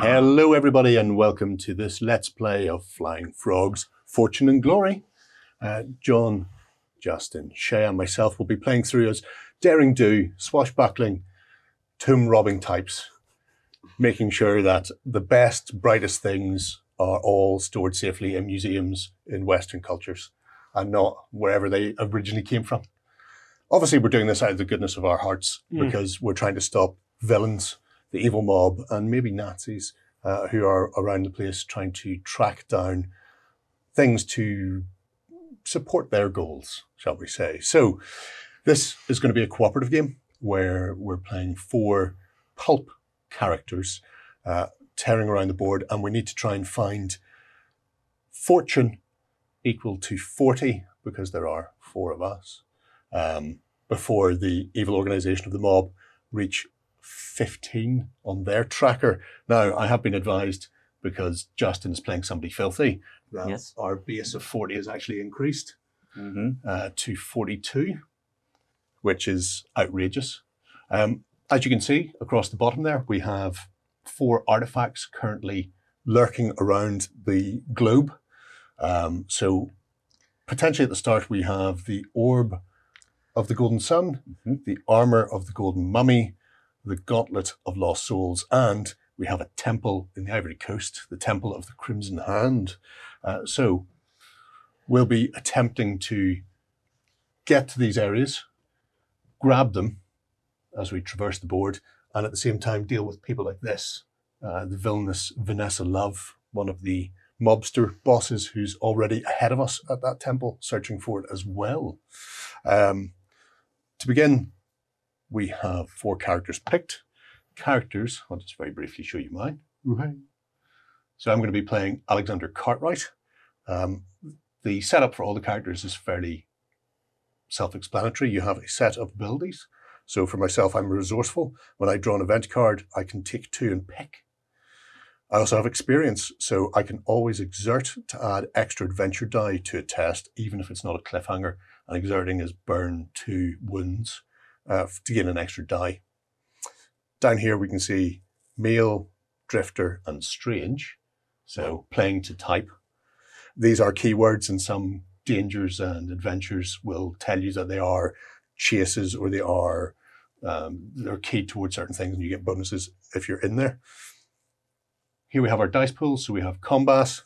Hello everybody and welcome to this Let's Play of Flying Frogs, Fortune and Glory. John, Justin, Shay and myself will be playing through as daring-do, swashbuckling, tomb-robbing types, making sure that the best, brightest things are all stored safely in museums in Western cultures and not wherever they originally came from. Obviously we're doing this out of the goodness of our hearts because we're trying to stop villains, the evil mob, and maybe Nazis who are around the place trying to track down things to support their goals, shall we say. So this is going to be a cooperative game where we're playing 4 Pulp characters tearing around the board, and we need to try and find fortune equal to 40, because there are 4 of us, before the evil organization of the mob reach 15 on their tracker. Now, I have been advised, because Justin is playing somebody filthy, that our base of 40 has actually increased to 42, which is outrageous. As you can see across the bottom there, we have 4 artifacts currently lurking around the globe. So potentially at the start, we have the Orb of the Golden Sun, the Armor of the Golden Mummy, the Gauntlet of Lost Souls, and we have a temple in the Ivory Coast, the Temple of the Crimson Hand. So we'll be attempting to get to these areas, grab them as we traverse the board, and at the same time deal with people like this. The villainous Vanessa Love, one of the mobster bosses who's already ahead of us at that temple, searching for it as well. To begin, we have 4 characters picked. Characters, I'll just very briefly show you mine. So I'm going to be playing Alexander Cartwright. The setup for all the characters is fairly self-explanatory. You have a set of abilities. So for myself, I'm resourceful. When I draw an event card, I can take 2 and pick. I also have experience, so I can always exert to add extra adventure die to a test, even if it's not a cliffhanger. And exerting is burn 2 wounds to gain an extra die. Down here we can see male, drifter, and strange. So playing to type. These are keywords, and some dangers and adventures will tell you that they are chases or they are they're keyed towards certain things, and you get bonuses if you're in there. Here we have our dice pool. So we have combat,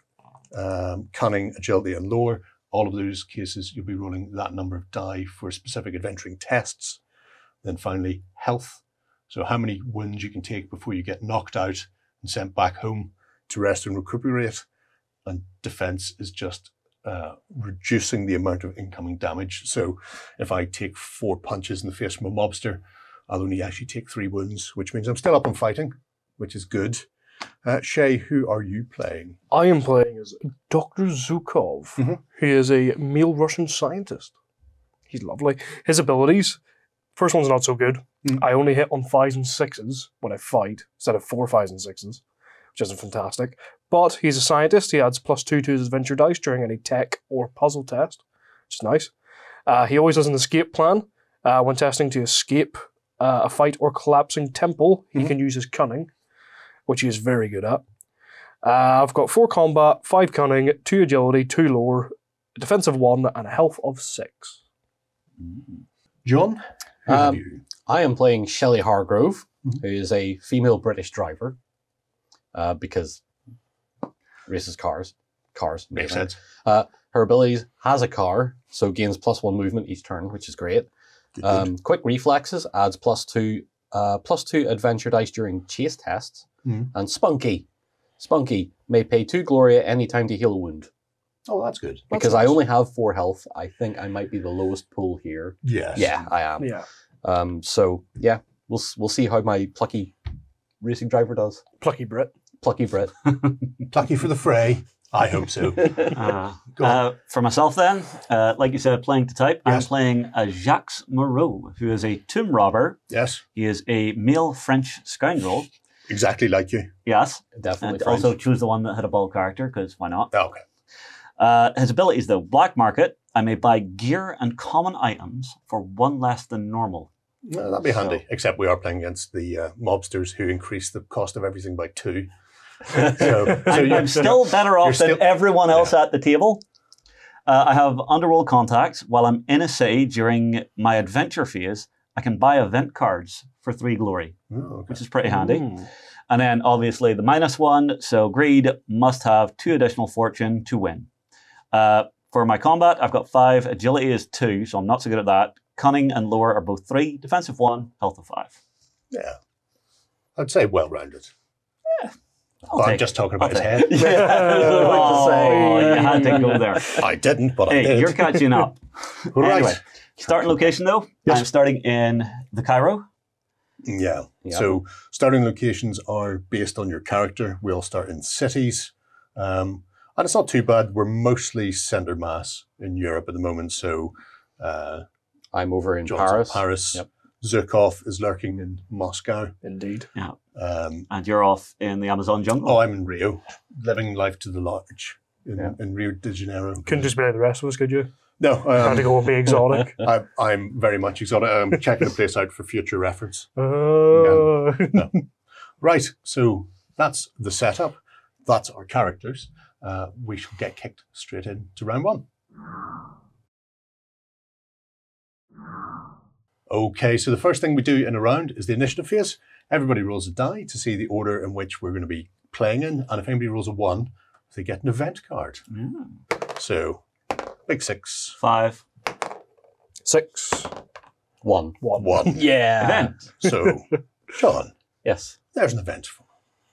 cunning, agility, and lore. All of those cases, you'll be rolling that number of die for specific adventuring tests. Then finally, health. So how many wounds you can take before you get knocked out and sent back home to rest and recuperate. And defense is just reducing the amount of incoming damage. So if I take 4 punches in the face from a mobster, I'll only actually take 3 wounds, which means I'm still up and fighting, which is good. Shay, who are you playing? I am playing as Dr. Zhukov. He is a male Russian scientist. He's lovely. His abilities, first one's not so good. I only hit on 5s and 6s when I fight, instead of 4 5s and 6s, which isn't fantastic. But he's a scientist. He adds +2 to his adventure dice during any tech or puzzle test, which is nice. He always has an escape plan. When testing to escape a fight or collapsing temple, he can use his cunning, which he is very good at. I've got 4 combat, 5 cunning, 2 agility, 2 lore, a defense of 1, and a health of 6. John, who have you? I am playing Shelley Hargrove, who is a female British driver, because races cars. Makes sense. Her abilities, has a car, so gains +1 movement each turn, which is great. Good. Quick reflexes, adds +2 adventure dice during chase tests. And Spunky may pay 2 glory at any time to heal a wound. Oh, that's good. Because I only have 4 health, I think I might be the lowest pool here. Yes. Yeah, I am. Yeah. So yeah, we'll see how my plucky racing driver does. Plucky Brit. Plucky Brit. Plucky for the fray. I hope so. For myself then, like you said, playing to type, I'm playing Jacques Moreau, who is a tomb robber. Yes. He is a male French scoundrel. Exactly like you. Yes. Definitely And French. also choose the one that had a bald character, because why not? Okay. His abilities, though. Black market. I may buy gear and common items for 1 less than normal. That'd be handy, except we are playing against the mobsters who increase the cost of everything by 2. I'm still better off than everyone else at the table. I have underworld contacts. While I'm in a city during my adventure phase, I can buy event cards for 3 glory, which is pretty handy. And then obviously the -1, so greed, must have 2 additional fortune to win. For my combat, I've got 5, agility is 2, so I'm not so good at that. Cunning and lore are both 3, defensive 1, health of 5. Yeah. I'd say well-rounded. Yeah. I'm just talking about his head. You had to go there. I didn't, but I did. You're catching up. Right. Anyway, starting location though, I'm starting in the Cairo. Yeah. So starting locations are based on your character. We all start in cities. And it's not too bad. We're mostly centre mass in Europe at the moment. So I'm over in John's Paris. Yep. Zukov is lurking in Moscow. Indeed. Yeah. And you're off in the Amazon jungle. Oh, I'm in Rio, living life to the large in Rio de Janeiro. Couldn't just be like the rest of us, could you? No. Had to go and be exotic. I'm very much exotic. I'm checking the place out for future reference. Right, so that's the setup. That's our characters. We should get kicked straight into round 1. Okay, so the first thing we do in a round is the initiative phase. Everybody rolls a die to see the order in which we're going to be playing in. And if anybody rolls a 1, they get an event card. So, big 6. 5. 6. 1. 1. Yeah. Event. So, Sean, Yes. there's an event.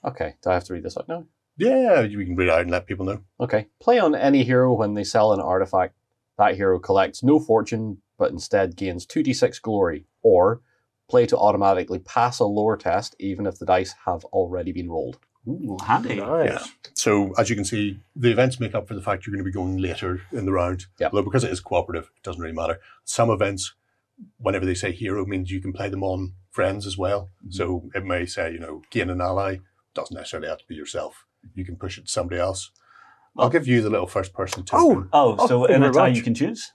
Okay. Do I have to read this out now? Yeah, we can read it out and let people know. Okay. Play on any hero when they sell an artifact. That hero collects no fortune, but instead gains 2d6 glory. Or play to automatically pass a lore test, even if the dice have already been rolled. Ooh, handy. Nice. Yeah. So, as you can see, the events make up for the fact you're going to be going later in the round. Yep. Although because it is cooperative, it doesn't really matter. Some events, whenever they say hero, means you can play them on friends as well. So it may say, gain an ally. Doesn't necessarily have to be yourself. You can push it to somebody else. I'll give you the little first person token. So in a tie you can choose?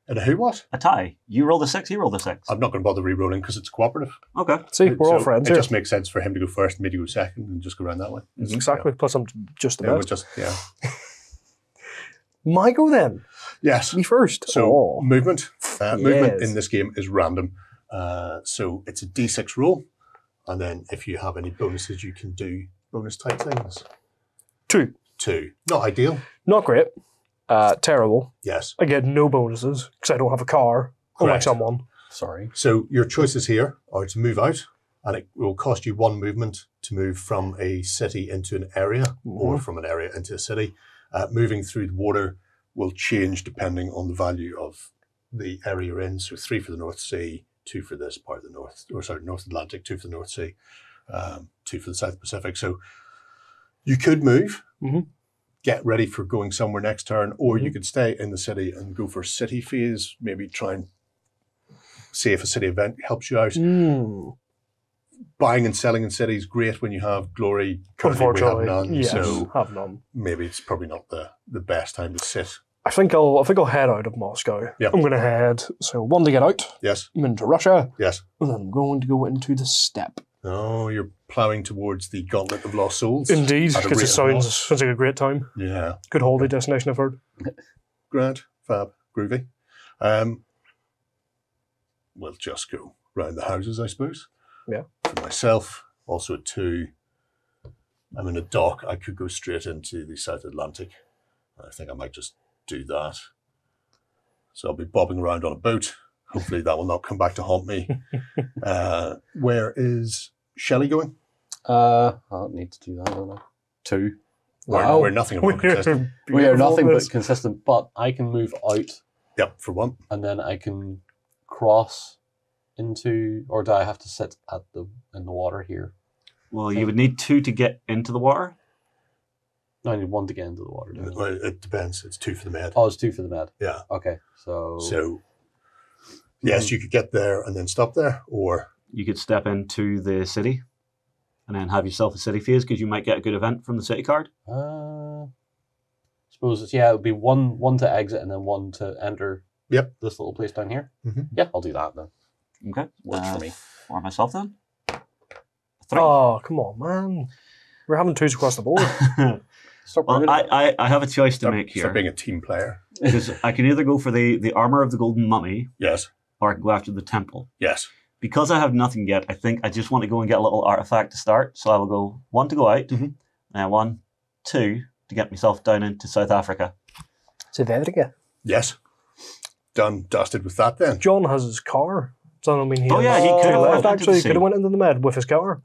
And a who what? A tie. You roll the 6, he roll the 6. I'm not going to bother re-rolling because it's cooperative. Okay. See, we're all friends It here. just makes sense for him to go first and me to go second and just go around that way. Exactly. Plus, I'm just the Yeah, best. we'll My go then. Yes. Me first. So movement. Movement Yes. in this game is random. So it's a D6 roll. And then if you have any bonuses, you can do bonus type things. 2. 2. Not ideal. Not great. Terrible. Yes. I get no bonuses because I don't have a car. Unlike Correct. someone. Sorry. So your choices here are to move out, and it will cost you 1 movement to move from a city into an area or from an area into a city. Moving through the water will change depending on the value of the area you're in. So 3 for the North Sea, 2 for this part of the North Atlantic, 2 for the North Sea, 2 for the South Pacific. So you could move, get ready for going somewhere next turn, or you could stay in the city and go for city phase, maybe try and see if a city event helps you out. Buying and selling in cities, great when you have glory. Currently we have none, yes, so have none. maybe it's probably not the best time to sit. I think I'll head out of Moscow. Yep. I'm going to head. So 1 to get out. Yes, I'm into Russia. yes. And then I'm going to go into the steppe. Oh, you're ploughing towards the Gauntlet of Lost Souls. Indeed, At a because it rate of sounds like a great time. Yeah. Good holiday destination, I've heard. Grand, fab, groovy. We'll just go round the houses, I suppose. Yeah. For myself, also at 2. I'm in a dock. I could go straight into the South Atlantic. I think I might just do that. So I'll be bobbing around on a boat. Hopefully that will not come back to haunt me. Where is Shelley going? I don't need to do that, don't I? 2. Wow. We're nothing but consistent. We are nothing but consistent, but I can move out Yep, for 1. and then I can cross into, or do I have to sit in the water here? Well, you would need 2 to get into the water. No, I need 1 to get into the water. don't I? Well, it depends. It's 2 for the med. Oh, it's 2 for the med. Yeah. Okay, so Yes, you could get there and then stop there, or You could step into the city and then have yourself a city phase because you might get a good event from the city card. suppose it would be one to exit and then 1 to enter. Yep. This little place down here. Mhm. Yeah, I'll do that then. Okay. Works for me. For myself then. 3. Oh, come on, man. We're having twos across the board. Stop Well, bringing it. I have a choice to make Start here. being a team player. Because I can either go for the armor of the golden mummy, Yes. or I can go after the temple. Yes. Because I have nothing yet, I think I just want to go and get a little artifact to start. So I will go 1 to go out, and 1, 2 to get myself down into South Africa. South Africa. Yes. Done, dusted with that then. John has his car. So I mean, he Oh, yeah, has he could two have left. went into Actually, the he could have sea. went into the med with his car.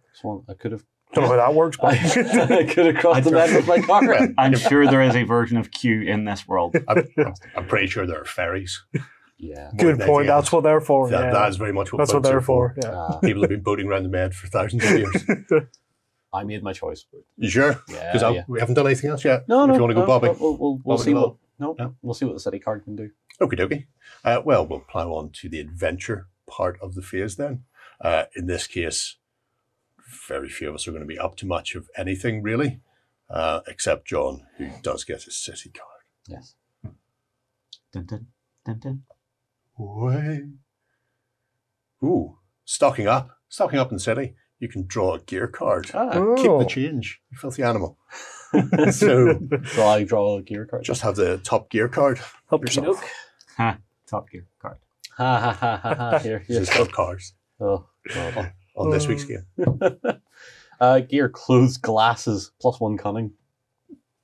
I could have. Don't know how that works, but I could have crossed the bed with my car. I'm sure there is a version of Q in this world. I'm pretty sure there are ferries. Yeah. good than point. anything That's what they're for. That, yeah. that is very much what That's what boats they're are for. Yeah. People have been boating around the Med for thousands of years. I made my choice. You sure? Yeah, Because yeah. we haven't done anything else yet. No, if no. you want to go bobbing. We'll Bobbing see along. we'll see what the city card can do. Okie dokie. Well, we'll plough on to the adventure part of the phase then. In this case, very few of us are going to be up to much of anything really, except John, who does get his city card. Yes. Dun, dun, dun, dun. Way. Ooh, stocking up in the city. You can draw a gear card. Keep Oh. the change, you filthy animal. So So I draw a gear card. just have the top gear card. Help yourself. Ha, Top Gear card. Ha ha ha ha ha. Here. This is top cards Oh, God. on this week's game. Gear, clothes, glasses, +1 cunning.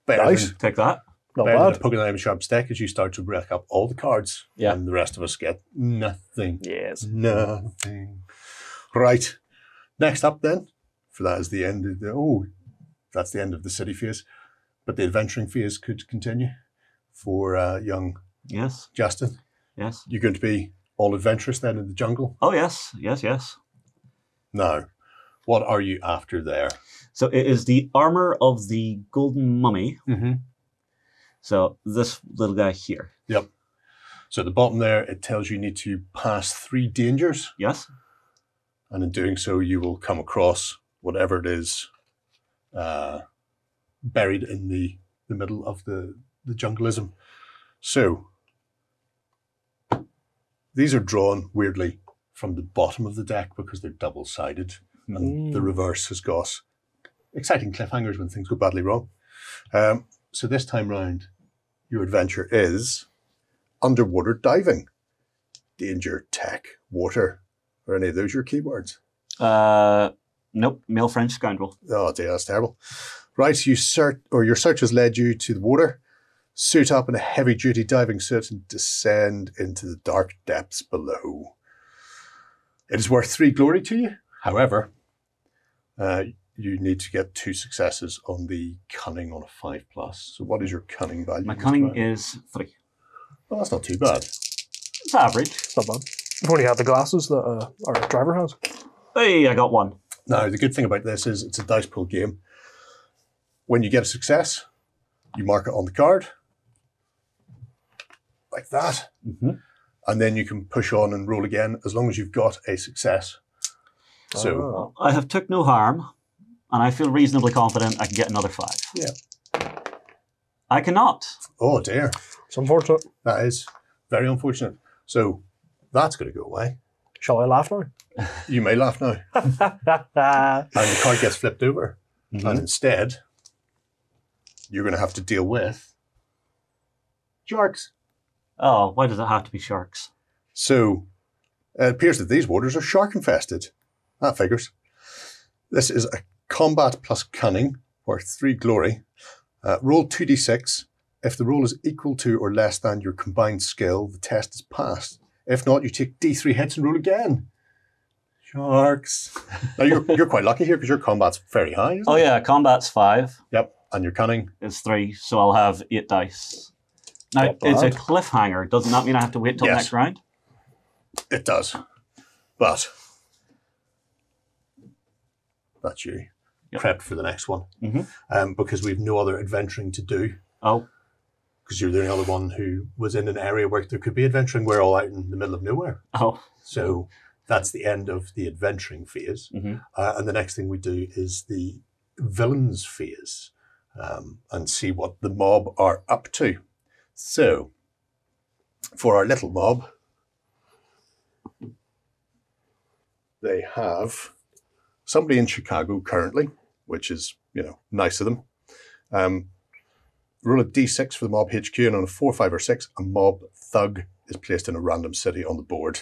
Better Nice. than, Take that. Not better than bad. poking an sharp stick as you start to rack up all the cards. Yeah. And the rest of us get nothing. Yes. Nothing. Right. Next up then, for that is the end of that's the end of the city phase. But the adventuring phase could continue for young Yes, Justin. yes. You're going to be all adventurous then in the jungle. Oh, yes, yes, yes. Now, what are you after there? So it is the armor of the golden mummy. Mm-hmm. So this little guy here. Yep. So at the bottom there, it tells you need to pass 3 dangers. Yes. And in doing so, you will come across whatever it is buried in the middle of the jungleism. So these are drawn weirdly from the bottom of the deck because they're double-sided. And the reverse has got exciting cliffhangers when things go badly wrong. So this time round, your adventure is underwater diving. Danger, tech, water. Are any of those your keywords? Nope. Male French scoundrel. Oh dear, that's terrible. Right, your search has led you to the water. Suit up in a heavy-duty diving suit and descend into the dark depths below. It is worth 3 glory to you. However, you need to get 2 successes on the cunning on a 5+. So what is your cunning value? My Mr. cunning Brown? is 3. Well, that's not too bad. It's average. It's not bad. I've only had the glasses that our driver has. Hey, I got 1. Now, the good thing about this is it's a dice pool game. When you get a success, you mark it on the card, like that. Mm-hmm. And then you can push on and roll again as long as you've got a success. So, Oh. I have took no harm, and I feel reasonably confident I can get another 5. yeah. I cannot. Oh dear. It's unfortunate. That is very unfortunate. So, that's going to go away. Shall I laugh now? You may laugh now. And the card gets flipped over. Mm-hmm. And instead, you're going to have to deal with sharks. Oh, why does it have to be sharks? So, it appears that these waters are shark infested. That figures. This is a combat plus cunning, or 3 glory. Roll 2d6. If the roll is equal to or less than your combined skill, the test is passed. If not, you take d3 hits and roll again. Sharks. Now, you're quite lucky here because your combat's very high, isn't Oh it? yeah, combat's 5. Yep. And your cunning. Is 3, so I'll have 8 dice. Now, Not it's a bad. cliffhanger. Doesn't that mean I have to wait till Yes. next round? It does. But that's you. Yep. Prepped for the next one. Mm-hmm. Because we've no other adventuring to do. Oh, Because you're the only one who was in an area where there could be adventuring. We're all out in the middle of nowhere. oh. So that's the end of the adventuring phase. Mm-hmm. And the next thing we do is the villains phase and see what the mob are up to. So for our little mob, they have somebody in Chicago currently which is, nice of them. Roll a d6 for the mob HQ, and on a 4, 5, or 6, a mob thug is placed in a random city on the board.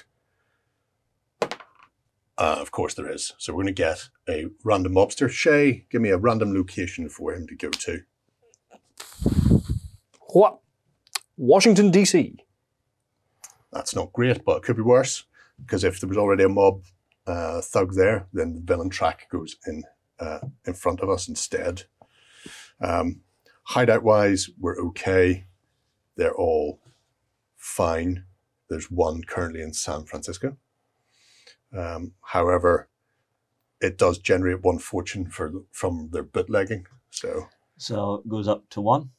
Of course there is. So we're going to get a random mobster. Shay, give me a random location for him to go to. What? Washington, D.C. That's not great, but it could be worse, because if there was already a mob thug there, then the villain track goes in front of us instead. Hideout-wise, we're okay. They're all fine. There's one currently in San Francisco. However, it does generate 1 fortune from their bootlegging. So it goes up to 1.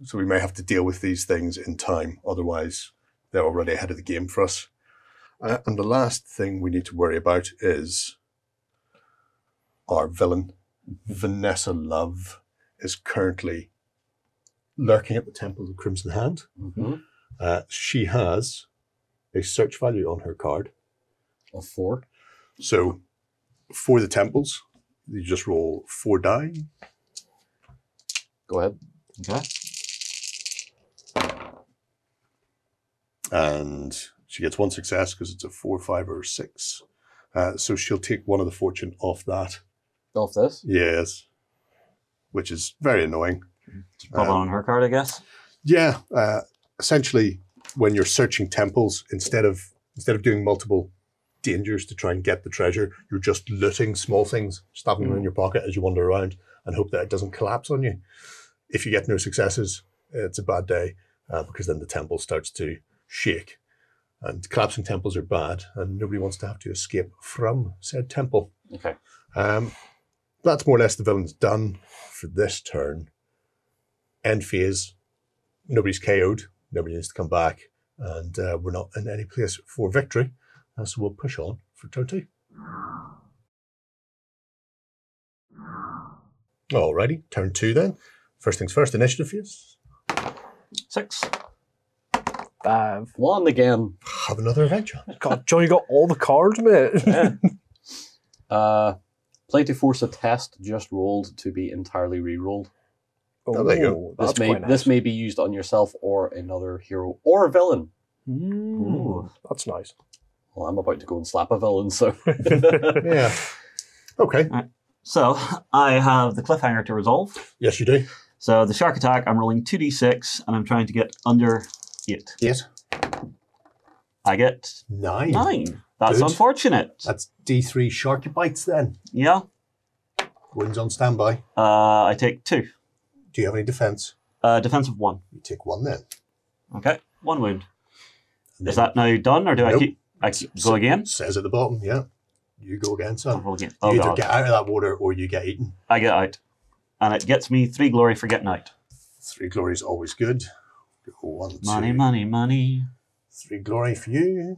So we may have to deal with these things in time. Otherwise, they're already ahead of the game for us. And the last thing we need to worry about is our villain, Vanessa Love, is currently lurking at the Temple of the Crimson Hand. She has a search value on her card of 4. So for the temples, you just roll 4 die. Go ahead. Okay. And she gets 1 success because it's a 4, 5, or 6. So she'll take 1 of the fortune off that. Off this? Yes. Which is very annoying. It's probably on her card, I guess. Yeah. Essentially, when you're searching temples, instead of doing multiple dangers to try and get the treasure, you're just looting small things, stuffing them in your pocket as you wander around and hope that it doesn't collapse on you. If you get no successes, it's a bad day because then the temple starts to shake. And collapsing temples are bad, and nobody wants to have to escape from said temple. Okay. That's more or less the villain's done for this turn. End phase, nobody's KO'd, nobody needs to come back, and we're not in any place for victory. So we'll push on for turn 2. Alrighty, turn 2 then. First things first, initiative phase. 6. 5. 1 again. Have another adventure. God, John, you got all the cards, mate. Yeah. Play to force a test just rolled to be entirely re-rolled. Oh, there you go. That's quite nice. This may be used on yourself or another hero or villain. Ooh, that's nice. Well, I'm about to go and slap a villain, so... Yeah. Okay. Right. So I have the cliffhanger to resolve. Yes, you do. So the shark attack, I'm rolling 2d6 and I'm trying to get under 8. Yes. I get 9. 9. That's Good. unfortunate. That's D3 sharky bites then. Yeah. Wounds on standby. I take 2. Do you have any defense? Defense of 1. You take 1 then. Okay. 1 wound. And Is then that now done, or do Nope. I go again? says at the bottom, yeah. You go again, I'll son. roll again. You Oh, either God. get out of that water or you get eaten. I get out. And it gets me 3 glory for getting out. 3 glory is always good. Go 1, 2. Money, money, money. 3 glory for you.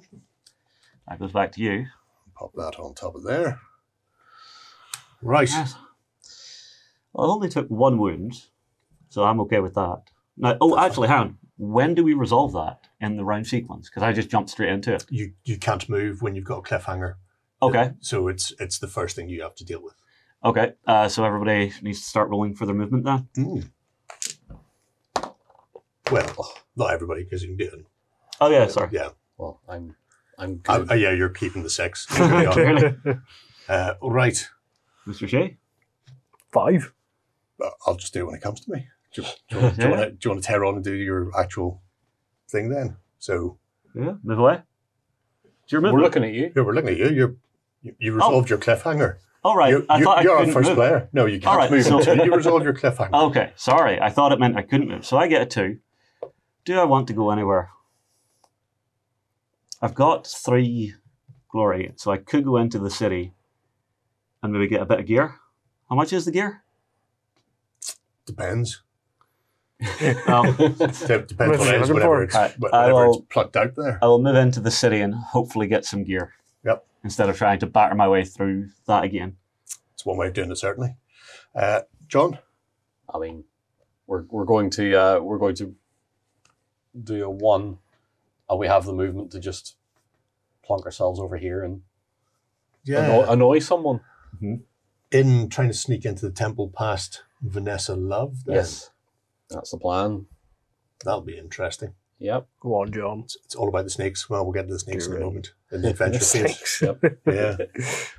That goes back to you. Pop that on top of there. Right. Yes. Well, I only took 1 wound, so I'm okay with that. Now, actually, hang on. When do we resolve that in the round sequence? Because I just jumped straight into it. You can't move when you've got a cliffhanger. Okay. So it's the first thing you have to deal with. Okay. So everybody needs to start rolling for their movement then. Well, not everybody, because you can do it. Oh yeah, sorry. Yeah. Well, I'm good. Yeah, you're keeping the 6. Right. Mr. Shay? 5. I'll just do it when it comes to me. Do you want to tear on and do your actual thing then? So Yeah, move away. It's your movement. We're looking at you. yeah, we're looking at you. You resolved your cliffhanger. All right. You, I thought you're I our couldn't first move. player. No, you can't All right, move so- until you resolve your cliffhanger. Okay, sorry. I thought it meant I couldn't move. So I get a 2. Do I want to go anywhere? I've got 3 glory, so I could go into the city and maybe get a bit of gear. How much is the gear? Depends. Well, Depends what it is, looking whenever for? it's, Right, whenever it's plucked out there. I will move into the city and hopefully get some gear. Yep. Instead of trying to batter my way through that again. It's one way of doing it, certainly. John? I mean, we're going to do a 1, and we have the movement to just plonk ourselves over here and annoy someone. in trying to sneak into the temple past Vanessa Love? Then? Yes. That's the plan. That'll be interesting. Yep. Go on, John. It's all about the snakes. Well, we'll get to the snakes in a moment. In the The adventure phase. Snakes. Yep. Yeah.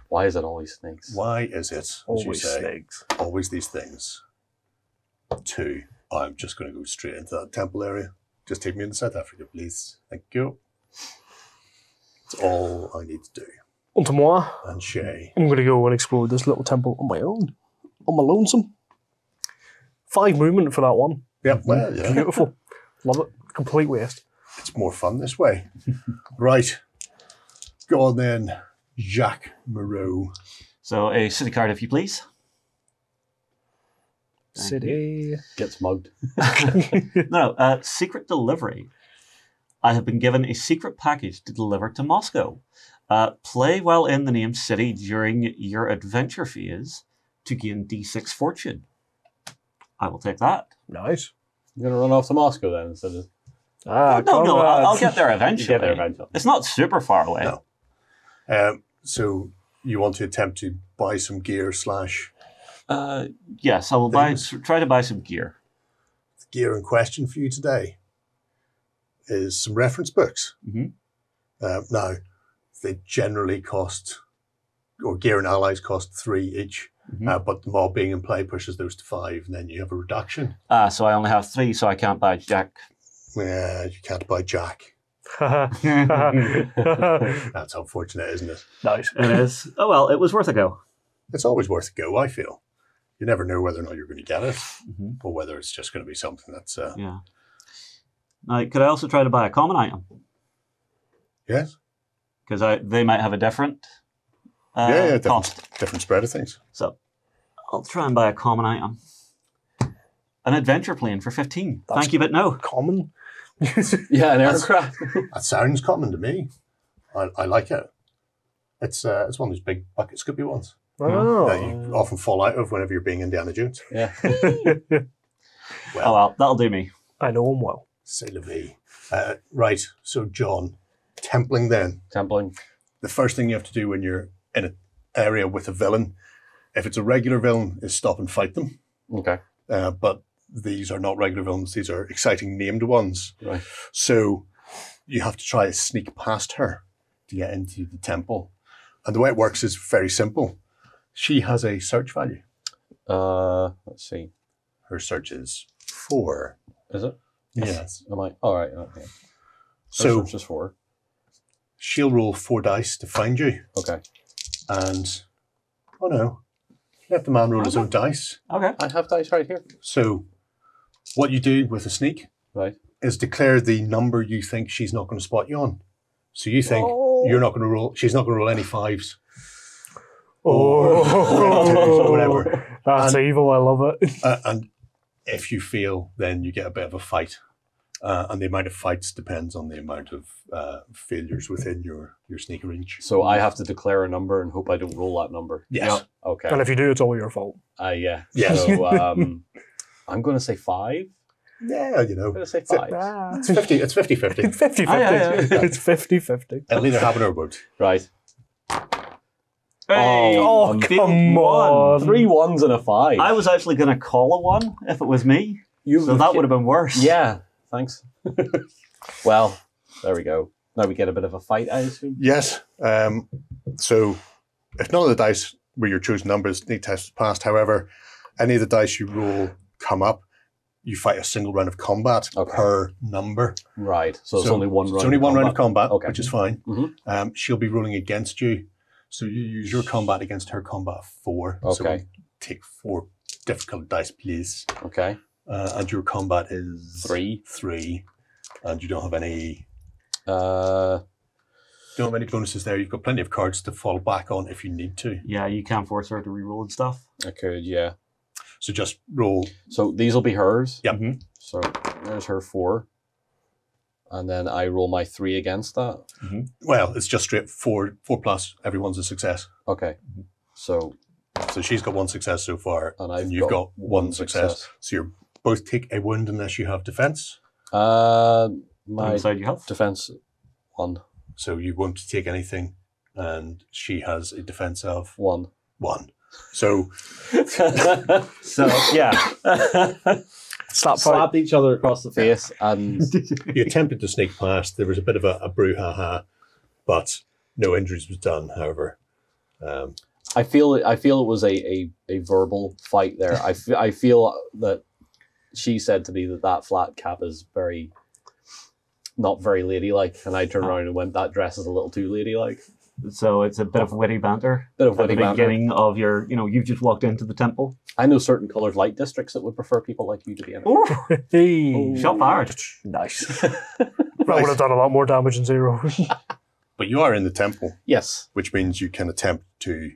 Why is it always snakes? Why is it, as you Always say, snakes. always these things? 2. I'm just going to go straight into that temple area. Just take me into South Africa, please. Thank you. That's all I need to do. On to moi. And Shay. I'm going to go and explore this little temple on my own. On my lonesome. 5 movement for that one. Yep, well, yeah. Beautiful. Love it. Complete waste. It's more fun this way. Right. Go on then, Jacques Moreau. So a city card, if you please. City. Gets mugged. No, secret delivery. I have been given a secret package to deliver to Moscow. Play while in the named city during your adventure phase to gain D6 fortune. I will take that. Nice. You're going to run off to Moscow then instead of... No, I'll get there eventually. You get there eventually. It's not super far away. No. So you want to attempt to buy some gear / Yes, I will try to buy some gear. the gear in question for you today is some reference books. Mm-hmm. Now, they generally cost, or gear and allies cost 3 each, but the mob being in play pushes those to 5, and then you have a reduction. So I only have 3, so I can't buy Jack. You can't buy Jack. Nice. That's unfortunate, isn't it? It is. Oh well, it was worth a go. It's always worth a go, I feel. You never know whether or not you're going to get it, or whether it's just going to be something that's... Yeah. Now, could I also try to buy a common item? Yes? Because they might have a different cost. Different spread of things. So I'll try and buy a common item. An adventure plane for 15. Thank you, but no. Common. Yeah, an aircraft. That sounds common to me. I like it. It's one of those big bucket scoopy ones Oh. that you often fall out of whenever you're being Indiana Jones. Yeah. Well, that'll do me. I know him well. C'est la vie. Right, so John, templing then. Templing. The first thing you have to do when you're in an area with a villain, if it's a regular villain, is stop and fight them. Okay. But these are not regular villains. These are exciting named ones. Right. So you have to try to sneak past her to get into the temple. And the way it works is very simple. She has a search value. Let's see. Her search is 4. Is it? Yes. Am I? All right. Okay. So Search is 4. she'll roll 4 dice to find you. Okay. And, oh no, let the man roll his own dice. Okay. I have dice right here. So what you do with a sneak Right. is declare the number you think she's not going to spot you on. So you think you're not going to roll, she's not going to roll any 5s. Or whatever. That's evil. I love it. And if you fail, then you get a bit of a fight. And the amount of fights depends on the amount of failures within your sneak range. So I have to declare a number and hope I don't roll that number. Yes. Okay. And if you do, it's all your fault. Yeah. Yes. So I'm going to say 5. Yeah, you know. I'm going to say 5. It's 50. It's 50-50. 50-50. yeah. It's 50-50. It'll either happen or it won't. Right. Hey, Oh, I'm come on. 3 1s and a 5. I was actually going to call a 1 if it was me. So that would have been worse. Yeah. Thanks. Well, there we go. Now we get a bit of a fight, I assume. Yes. So if none of the dice where your chosen numbers need test passed, however, any of the dice you roll come up, you fight a single round of combat per number. Right. So it's only one round. It's only one round of combat, Okay. which is fine. Mm-hmm. She'll be rolling against you. So you use your combat against her combat of 4. So Okay. take 4 difficult dice, please. Okay. And your combat is 3. 3. And you don't have any Uh, don't have any bonuses there. You've got plenty of cards to fall back on if you need to. Yeah, you can force her to reroll and stuff. I could, yeah. So just roll. So these will be hers. Yep. Mhm. So there's her 4. And then I roll my 3 against that. Well, it's just straight 4 plus. Everyone's a success. Okay. So So she's got 1 success so far, and you've got 1 success. So you both take a wound unless you have defense. My Inside you have. defense 1. So you won't take anything, and she has a defense of 1. 1. So So yeah, Slapped each other across the face, and you attempted to sneak past. There was a bit of a brouhaha, but no injuries was done. However, I feel it was a verbal fight there. I feel that she said to me that flat cap is not very ladylike, and I turned around and went, that dress is a little too ladylike. so it's a bit of witty banter. Bit of witty at the banter. beginning of your, you've just walked into the temple. I know certain coloured light districts that would prefer people like you to be in it. Oh, Hey. shot fired. Nice. That would have done a lot more damage than 0. but you are in the temple, Yes. which means you can attempt to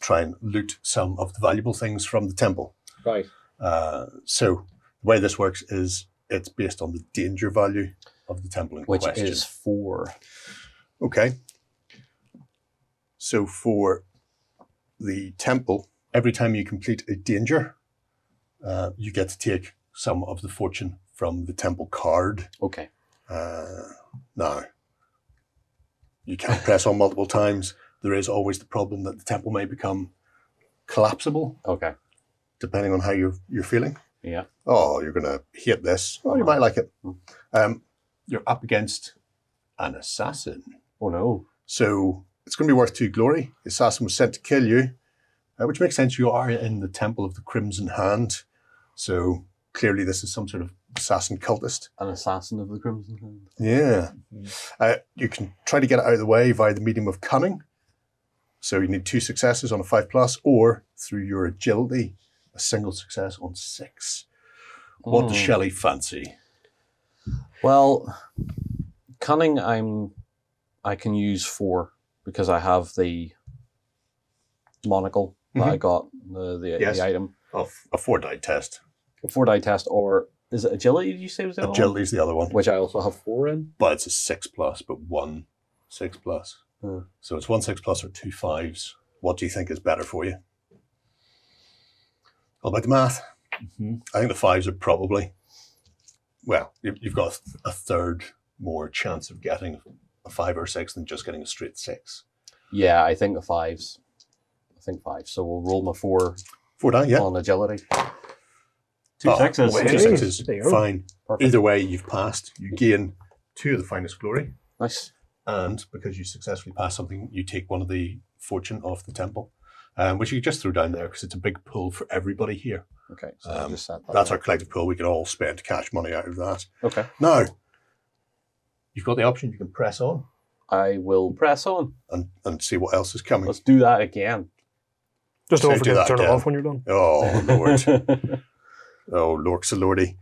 try and loot some of the valuable things from the temple. Right. So the way this works is it's based on the danger value of the temple in Which question. is 4. Okay. So for the temple, every time you complete a danger, you get to take some of the fortune from the temple card. Okay. Now, you can't press on multiple times. There is always the problem that the temple may become collapsible, Okay. depending on how you're feeling. Yeah. Oh, you're going to hate this. Oh, you might like it. You're up against an assassin. Oh no. So it's going to be worth 2 glory. The assassin was sent to kill you, which makes sense. You are in the Temple of the Crimson Hand. So clearly this is some sort of assassin cultist. An assassin of the Crimson Hand. Yeah. You can try to get it out of the way via the medium of cunning. So you need 2 successes on a 5+, or through your agility, a single success on 6. What does Shelley fancy? Well, cunning I can use 4 because I have the monocle that I got, Yes. the item. Of a 4-die test. A 4-die test, or is it agility, did you say was the other one? Agility is the other one. Which I also have 4 in. But it's a 6+, but 1 6+. So it's 1 6+ or 2 5s. What do you think is better for you? All about the math. I think the 5s are probably, well, you've got a third more chance of getting a 5 or 6 than just getting a straight 6. Yeah, I think the 5s. I think 5. So we'll roll my 4 4-die, yeah. on agility. 2 sixes. 2 6s, There you go. fine. Perfect. Either way, you've passed. You gain 2 of the finest glory. Nice. And because you successfully pass something, you take 1 of the fortune off the temple, which you just threw down there because it's a big pull for everybody here. Okay, so I'll just set that. That's there. our collective pool. We can all spend cash money out of that. Okay. Now, you've got the option. You can press on I will press on. and see what else is coming. Let's do that again. Just So don't do forget that to turn it again. off when you're done. Oh, Lord. Oh, Lorks a Lordy.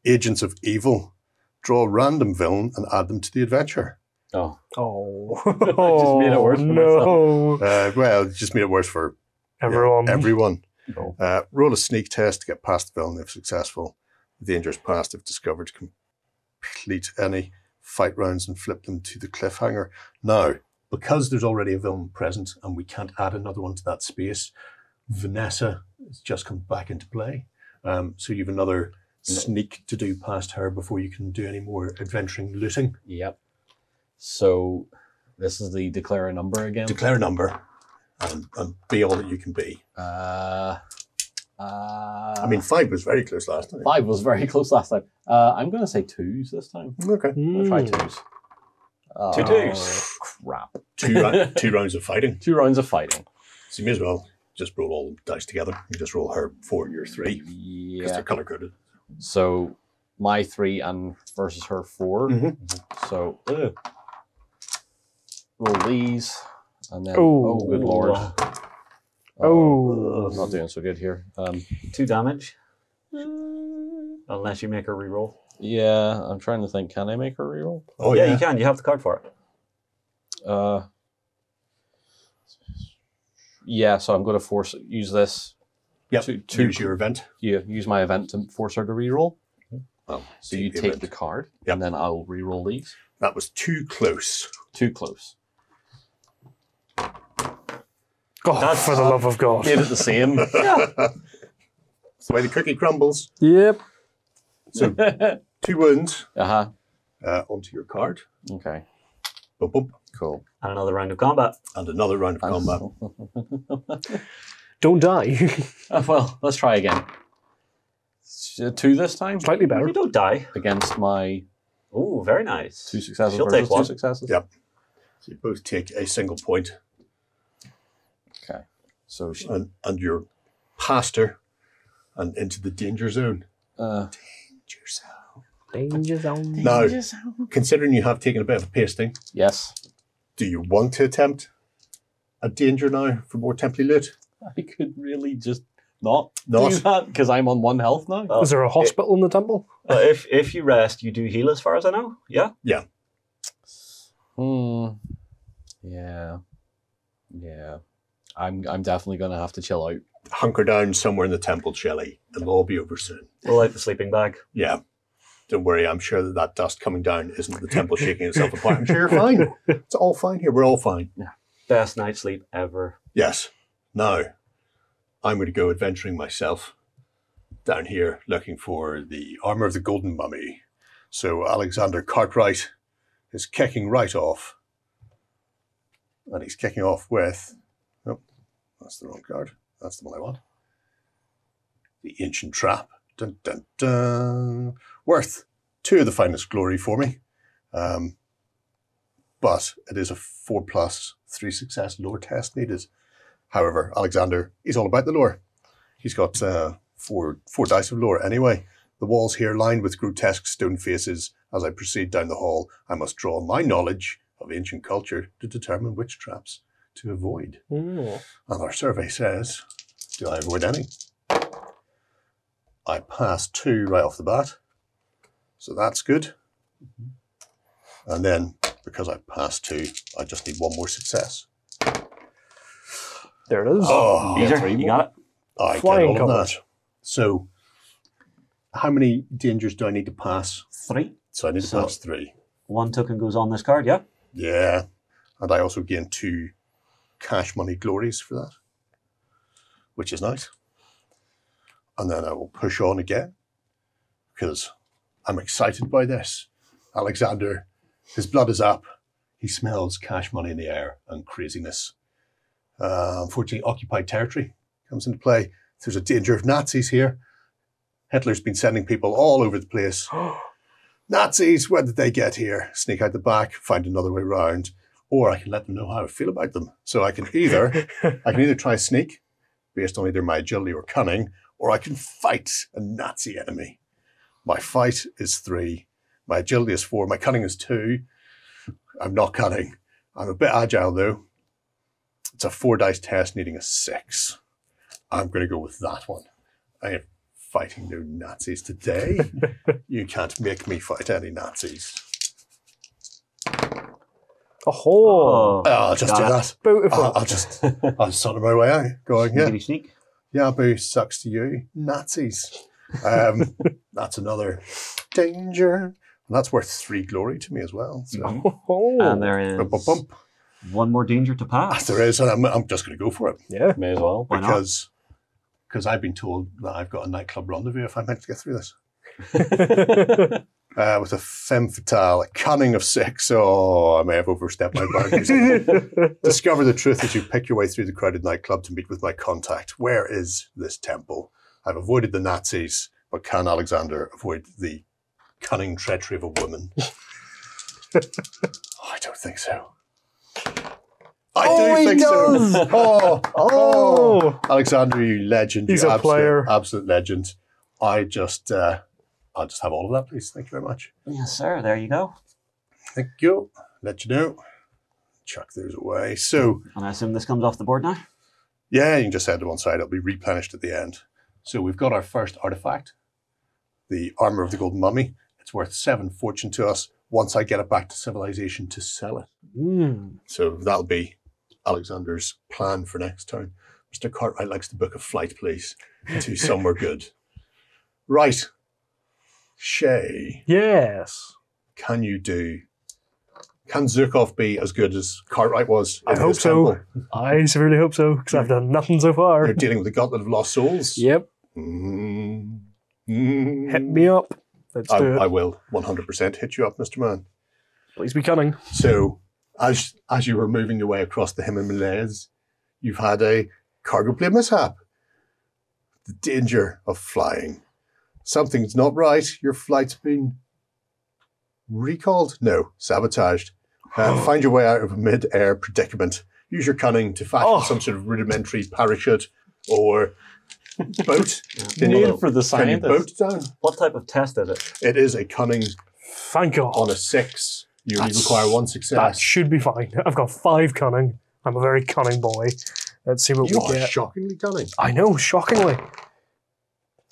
Agents of Evil. Draw a random villain and add them to the adventure. Oh. Oh, just made it worse for no. Well, it just made it worse for Everyone. everyone. No. Roll a sneak test to get past the villain if successful. The dangerous past if discovered. Complete any fight rounds and flip them to the cliffhanger. Now, because there's already a villain present and we can't add another one to that space, Vanessa has just come back into play. So you have another sneak to do past her before you can do any more adventuring looting. Yep. So this is the declare a number again. Declare a number and be all that you can be. I I mean, 5 was very close last time. 5 was very close last time. I'm going to say 2s this time. Okay. I'll try 2s. 2 twos. Crap. 2 rounds of fighting. 2 rounds of fighting. So you may as well just roll all the dice together. You just roll her 4 and your 3 because Yeah. they're color coded. So my 3 and versus her 4. So roll these and then Oh. oh good lord. Oh. Not doing so good here. 2 damage. Unless you make a reroll. Yeah, I'm trying to think. Can I make a reroll? Oh, Yeah, you can. You have the card for it. Yeah, so I'm going to use this. Yep. To Choose your event. use my event to force her to reroll. Oh, So you take the card, Yep. and then I'll reroll these. That was too close. Too close. God, for the love of God. Made it the same. That's the way the cookie crumbles. Yep. So 2 wounds Uh-huh. onto your card. Okay. Bump, bump. Cool. And another round of combat. And another round of combat. Don't die. Well, let's try again. 2 this time? Slightly better. You don't die. Against my Oh, very nice. 2 successes She'll versus take one. 2 successes? Yep. So you both take a single point. Okay. So she, And you're past her and into the danger zone. Danger zone. Danger zone. Now, considering you have taken a bit of a pasting, yes. do you want to attempt a danger now for more temporary loot? I could really just not Not? do that because I'm on 1 health now. Oh, Is there a hospital in the temple? if you rest, you do heal as far as I know. Yeah? Yeah. Yeah. Yeah. I'm definitely gonna have to chill out. Hunker down somewhere in the temple, Shelley. It'll all be over soon. Pull out the sleeping bag. Yeah. Don't worry, I'm sure that dust coming down isn't the temple shaking itself apart. I'm sure you're fine. It's all fine here. We're all fine. Best night's sleep ever. Yes. Now, I'm going to go adventuring myself down here looking for the armor of the golden mummy. So Alexander Cartwright is kicking right off. And he's kicking off with... Oh, that's the wrong card. That's the one I want. The Ancient Trap. Dun, dun, dun. Worth 2 of the finest glory for me. But it is a 4+3 success lore test needed. However, Alexander, he's all about the lore. He's got 4 dice of lore anyway. The walls here lined with grotesque stone faces. As I proceed down the hall, I must draw on my knowledge of ancient culture to determine which traps to avoid. And our survey says, do I avoid any? I passed 2 right off the bat. So that's good. And then, because I passed 2, I just need 1 more success. There it is. Oh, Easier. You got it? I Flying get all of colours. that. So, how many dangers do I need to pass? 3. So I need to pass 3. 1 token goes on this card, yeah? Yeah. And I also gain 2 cash money glories for that, which is nice. And then I will push on again because I'm excited by this. Alexander, his blood is up. He smells cash money in the air and craziness. Unfortunately, occupied territory comes into play. There's a danger of Nazis here. Hitler's been sending people all over the place. Nazis, when did they get here? Sneak out the back, find another way round, or I can let them know how I feel about them. So I can either try sneak, based on either my agility or cunning, or I can fight a Nazi enemy. My fight is 3, my agility is 4, my cunning is 2. I'm not cunning. I'm a bit agile though. It's a 4 dice test needing a 6. I'm going to go with that one. I am fighting no Nazis today. You can't make me fight any Nazis. Oh, I'll just do that. beautiful. I'll just sort of my way out. Going, yeah. Sneakity sneak. Yeah, boo, sucks to you. Nazis. That's another danger. And that's worth 3 glory to me as well. So, And there is bump, bump, bump. 1 more danger to pass. There is, and I'm just going to go for it. Yeah. May as well. Why not? Because I've been told that I've got a nightclub rendezvous if I'm meant to get through this. With a femme fatale, a cunning of 6. Oh, I may have overstepped my boundaries. Discover the truth as you pick your way through the crowded nightclub to meet with my contact. Where is this temple? I've avoided the Nazis, but can Alexander avoid the cunning treachery of a woman? I don't think so. I do think so. Oh, Alexander, you legend. He's you a player. Absolute legend. I'll just have all of that, please. Thank you very much. Yes, sir. There you go. Thank you. Let you know. Chuck those away. So, And I assume this comes off the board now? yeah, you can just head to one side. It'll be replenished at the end. So we've got our first artifact, the armor of the golden mummy. It's worth 7 fortune to us once I get it back to civilization to sell it. So that'll be Alexander's plan for next turn. Mr. Cartwright likes to book a flight, please, to somewhere good. Right. Shay, Yes. can Zukov be as good as Cartwright was? I in hope his so. temple? I severely hope so, because I've done nothing so far. You're dealing with the Gauntlet of Lost Souls? Yep. Hit me up. Let's do it. I will 100% hit you up, Mr. Man. Please be cunning. So As you were moving your way across the Himalayas, you've had a cargo plane mishap. The danger of flying. Something's not right. Your flight's been recalled? No, sabotaged. Find your way out of a mid-air predicament. Use your cunning to fashion some sort of rudimentary parachute or boat. Need for the Can you scientist. boat down? What type of test is it? It is a cunning Thank God. on a 6. You only require 1 That success. should be fine. I've got 5 cunning. I'm a very cunning boy. Let's see what You we are get. shockingly cunning. I know, shockingly.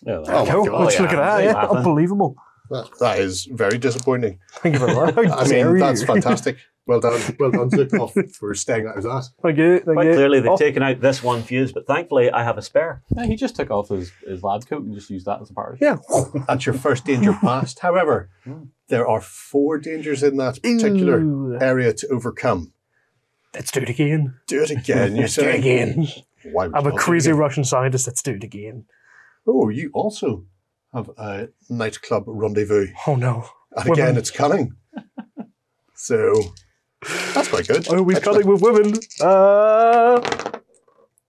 Yeah, Oh my Cool. God, Let's look at that. yeah. Yeah, unbelievable. That is very disappointing. Thank you very much. How I dare mean, that's you. fantastic. Well done, Zukov, for staying out of that. Thank you. Thank Quite you. clearly, they've Oh, taken out this one fuse, but thankfully, I have a spare. Yeah, he just took off his lab coat and just used that as a parachute. Yeah. That's your first danger passed. However, there are 4 dangers in that particular Ooh. area to overcome. Let's do it again. Do it again, you Let's do it say. again. Why would I'm you a not do it crazy again? Russian scientist. Let's do it again. Oh, you also have a nightclub rendezvous. Oh no. And Women. again, it's cunning. So, that's quite good. Oh, we're Excellent. cutting with women.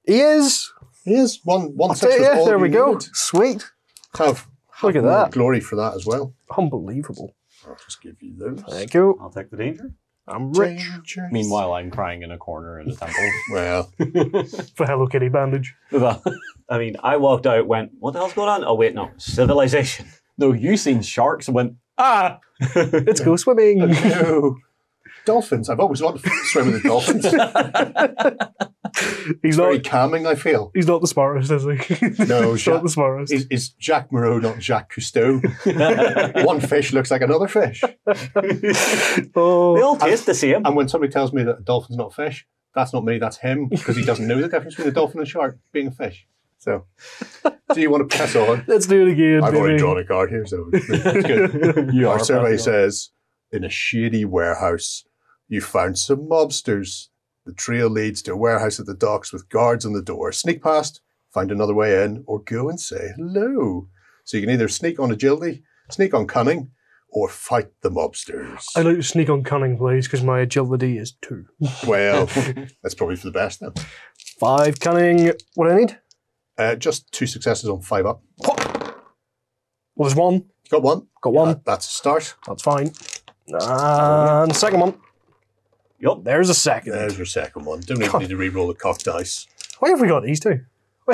He is. Yes, one I'll such tell was you, all there you we go. needed. Sweet. Have Look at more that. glory for that as well. Unbelievable. I'll just give you those. Thank you. I'll take the danger. I'm rich. Dangers. Meanwhile, I'm crying in a corner in a temple. Well, For Hello Kitty bandage. I mean, I walked out, went, what the hell's going on? Oh, wait, no. Civilization. No, you seen sharks and went, ah! Let's go swimming. no. Dolphins. I've always wanted to swim with the dolphins. He's Very not. calming, I feel. He's not the smartest, is he? No, He's not the smartest. Is Jacques Moreau not Jacques Cousteau? One fish looks like another fish. Oh, They all taste the same. And when somebody tells me that a dolphin's not a fish, that's not me, that's him, because he doesn't know the difference between a dolphin and a shark being a fish. So, do you want to pass on? let's do it again. I've already baby. drawn a card here, so it's good. You Our are survey passing on. says, in a shady warehouse, you found some mobsters. The trail leads to a warehouse at the docks with guards on the door. Sneak past, find another way in, or go and say hello. So you can either sneak on agility, sneak on cunning, or fight the mobsters. I'd like to sneak on cunning, please, because my agility is 2. Well, that's probably for the best then. 5 cunning. What do I need? Just 2 successes on 5 up. Well, there's 1. Got 1. Got 1. That's a start. That's fine. And second one. Yup. There's a second. There's your second one. Don't even need to re-roll the cock dice. Why have we got these 2?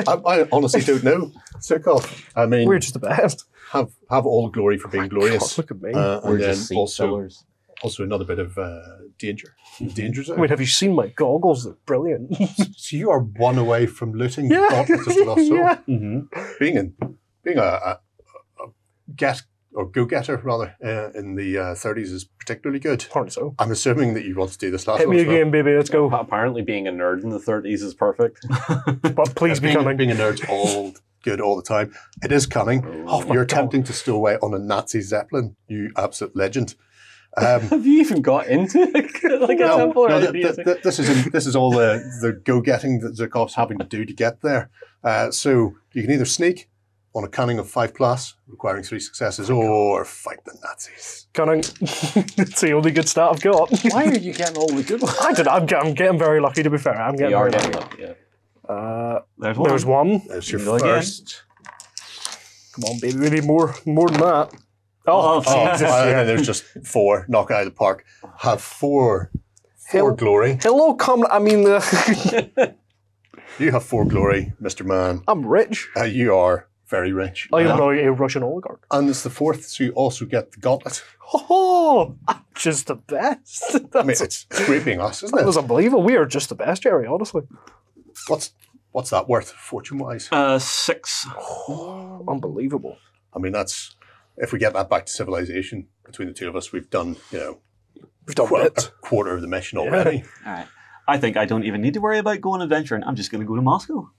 I honestly don't know. Sukov. I mean, We're just the best. have all the glory for being glorious. God, look at me. And We're then just seat also fillers. another bit of danger. Danger zone. Wait, have you seen my goggles? They're brilliant. So you are 1 away from looting Yeah. Gauntlet of the Lost Soul. Yeah. Mm-hmm. Being a go-getter rather in the 30s is particularly good. Apparently so. I'm assuming that you want to do this last Hit one me as well. again, baby. Let's go. Apparently, being a nerd in the 30s is perfect. But please be being, cunning. being a nerd's all good all the time. It is cunning. Oh my You're God. attempting to stow away on a Nazi Zeppelin, you absolute legend. Have you even got into like a No, temple? Or no, anything? this is all the go-getting that Zukov's having to do to get there. So you can either sneak on a cunning of 5+, requiring 3 successes, or fight the Nazis. Cunning. It's the only good stat I've got. Why are you getting all the good ones? I don't know. I'm getting very lucky, to be fair. I'm getting You are very getting lucky. lucky, yeah. There's one. There's 1. There's your Go again. first. Come on, baby. We need more than that. Oh, Jesus. And there's just 4. Knock out of the park. Have 4 Hell- glory. Hello, come. I mean, You have 4 glory, Mr. Man. I'm rich. You are very rich. I am now a Russian oligarch. And it's the 4th, so you also get the gauntlet. Oh, I'm just the best. I mean, it's scraping us, isn't That was it? unbelievable. We are just the best, Jerry, honestly. What's that worth, fortune-wise? 6. Unbelievable. I mean, that's, if we get that back to civilization, between the two of us, we've done, We've done a it. quarter of the mission already. All right. I think I don't even need to worry about going adventuring. I'm just going to go to Moscow.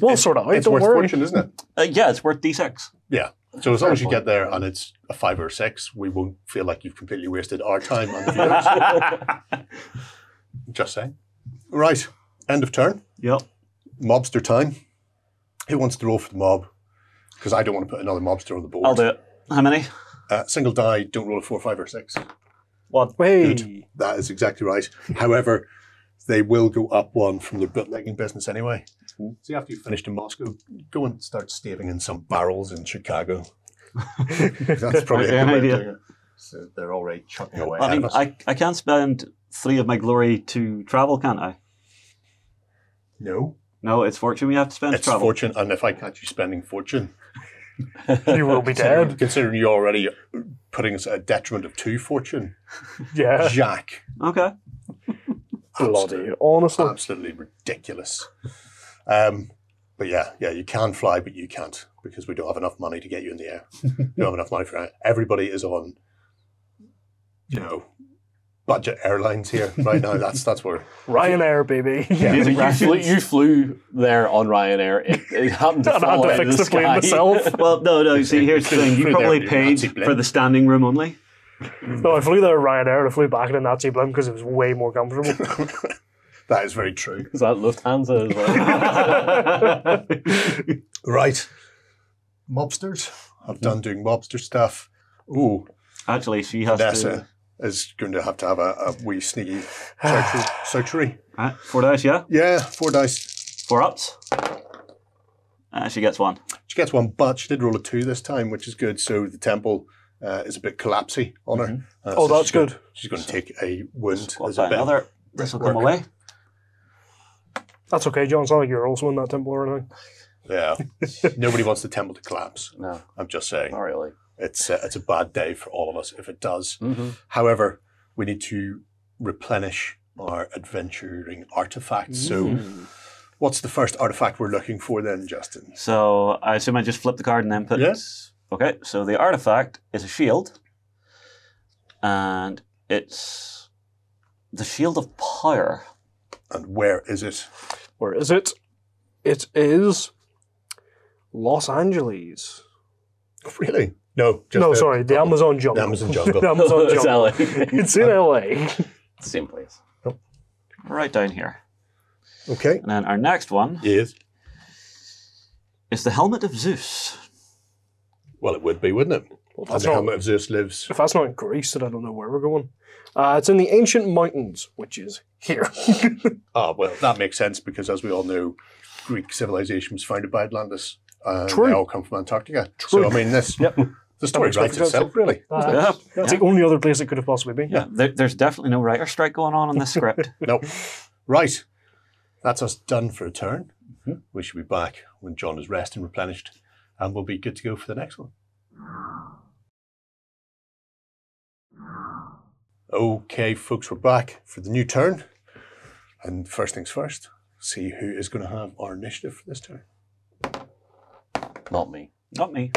We'll sort it out, It's don't worth worry. fortune, isn't it? Yeah, it's worth D6. Yeah. So as long as you get there and it's a 5 or 6, we won't feel like you've completely wasted our time on the viewers. Just saying. Right. End of turn. Yep. Mobster time. Who wants to roll for the mob? Because I don't want to put another mobster on the board. I'll do it. How many? Single die, don't roll a 4, 5, or 6. What? Hey. That is exactly right. However, they will go up one from their bootlegging business anyway. So after you finished in Moscow, go and start staving in some barrels in Chicago. That's probably An a good way of idea. doing it. So they're already chucking away. I mean, at us. I can't spend 3 of my glory to travel, can't I? No. No, it's fortune we have to spend to It's travel. fortune, and if I catch you spending fortune, You will be dead. considering you're already putting us at a detriment of 2 fortune, Yeah. Jack, Okay. Bloody. Honestly. absolutely ridiculous. But yeah, you can fly, but you can't because we don't have enough money to get you in the air. We don't have enough money for it. Everybody is on, budget airlines here right now. That's where. Ryanair, baby. You flew there on Ryanair. It happened to I fall had to out of fix the the plane sky. myself. Well, no. See, here's the thing. You Through probably there, paid Nazi blimp. for the standing room only. No, I flew there at Ryanair and I flew back in a Nazi blimp because it was way more comfortable. That is very true. Is that Lufthansa as well? Right. Mobsters. I've done doing mobster stuff. Ooh, Actually, she has Vanessa is going to have a wee sneaky surgery. to... 4 dice, yeah? Yeah, 4 dice. 4 ups. She gets 1. She gets 1, but she did roll a 2 this time, which is good. So the temple is a bit collapsy on her. Oh, so that's good. She's going to take a wound What as a about bit of another? This will come work. away. That's okay, John. It's not like you're also in that temple or anything. Yeah. Nobody wants the temple to collapse. No, I'm just saying. not really. It's a bad day for all of us if it does. Mm-hmm. However, we need to replenish our adventuring artifacts. So what's the first artifact we're looking for then, Justin? So I assume I just flip the card and then put... Yes. Okay, so the artifact is a shield. And it's the Shield of Power. And where is it? Where is it? It is Los Angeles. Really? No. Just No, sorry, the Amazon jungle. The Amazon jungle. The Amazon It's jungle. LA. It's in LA. Same place. Right down here. Okay. And then our next one Yes. is the Helmet of Zeus. Well, it would be, wouldn't it? Well, And that's the not, helmet of Zeus lives. if that's not in Greece, then I don't know where we're going. It's in the ancient mountains, which is here. Well, that makes sense because, as we all know, Greek civilization was founded by Atlantis. True. They all come from Antarctica. True. So, I mean, the story makes writes perfect sense. itself, really. That's the only other place it could have possibly been. Yeah, there's definitely no writer strike going on in this script. Nope. Right. That's us done for a turn. We should be back when John is rested and replenished, and we'll be good to go for the next one. Okay, folks, we're back for the new turn. And first things first, see who is going to have our initiative for this turn. Not me. Not me.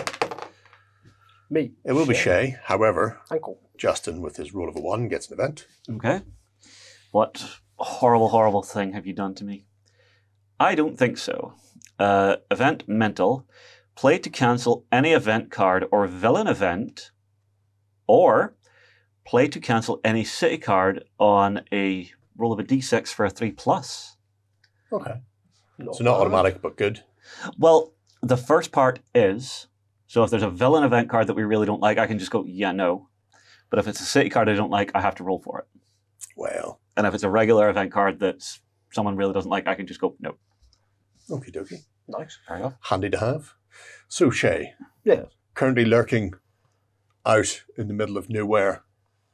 Me. It will be Shay. However, Ankle. Justin, with his roll of a 1, gets an event. Okay. What horrible, horrible thing have you done to me? I don't think so. Event mental. Play to cancel any event card or villain event, or play to cancel any city card on a roll of a d6 for a 3+. Okay. So not automatic, but good. Well, the first part is, so if there's a villain event card that we really don't like, I can just go, yeah, no. But if it's a city card I don't like, I have to roll for it. Well, And if it's a regular event card that someone really doesn't like, I can just go, no. okie dokie. Nice. Fair enough. Handy to have. So, Shay, Yeah. currently lurking out in the middle of nowhere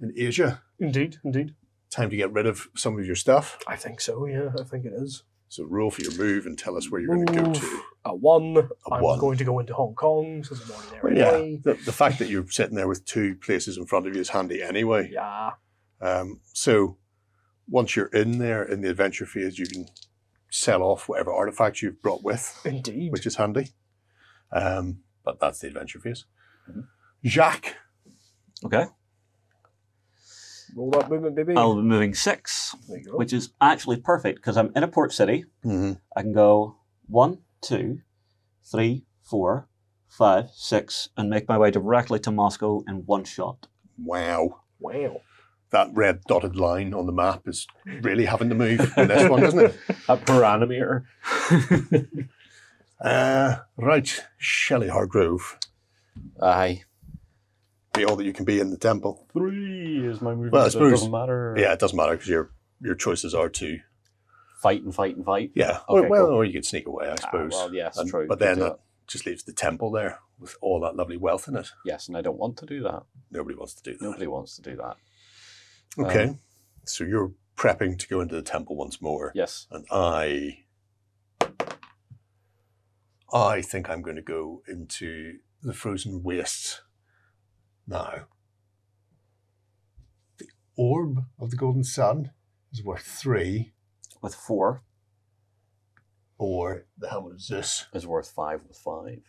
in Asia. Indeed, indeed. Time to get rid of some of your stuff. I think so, yeah. I think it is. So roll for your move and tell us where you're going to go to. Move. A 1. I'm 1. going to go into Hong Kong, since I'm already there Well, yeah, anyway. the fact that you're sitting there with 2 places in front of you is handy anyway. Yeah. So once you're in there in the adventure phase, you can sell off whatever artifacts you've brought with, Indeed. which is handy. But that's the adventure phase. Jacques. Okay. Roll that movement, baby. I'll be moving 6, There you go. which is actually perfect because I'm in a port city. Mm-hmm. I can go 1, 2, 3, 4, 5, 6, and make my way directly to Moscow in one shot. Wow. Wow. That red dotted line on the map is really having to move in this one, doesn't it? A parameter. Right. Shelley Hargrove. Aye. be all that you can be in the temple. 3 is my movement. Well, I so suppose- it doesn't matter. Yeah, it doesn't matter because your choices are to Fight and fight and fight. yeah. Okay, well, cool. or you could sneak away, I suppose. well, yes, And- true. But you then could do that just leaves the temple there with all that lovely wealth in it. Yes, and I don't want to do that. Nobody wants to do that. Nobody wants to do that. Okay, so you're prepping to go into the temple once more, Yes. and I think I'm going to go into the frozen wastes now. The orb of the golden sun is worth 3, With 4 or the helmet of Zeus. is worth 5 with 5.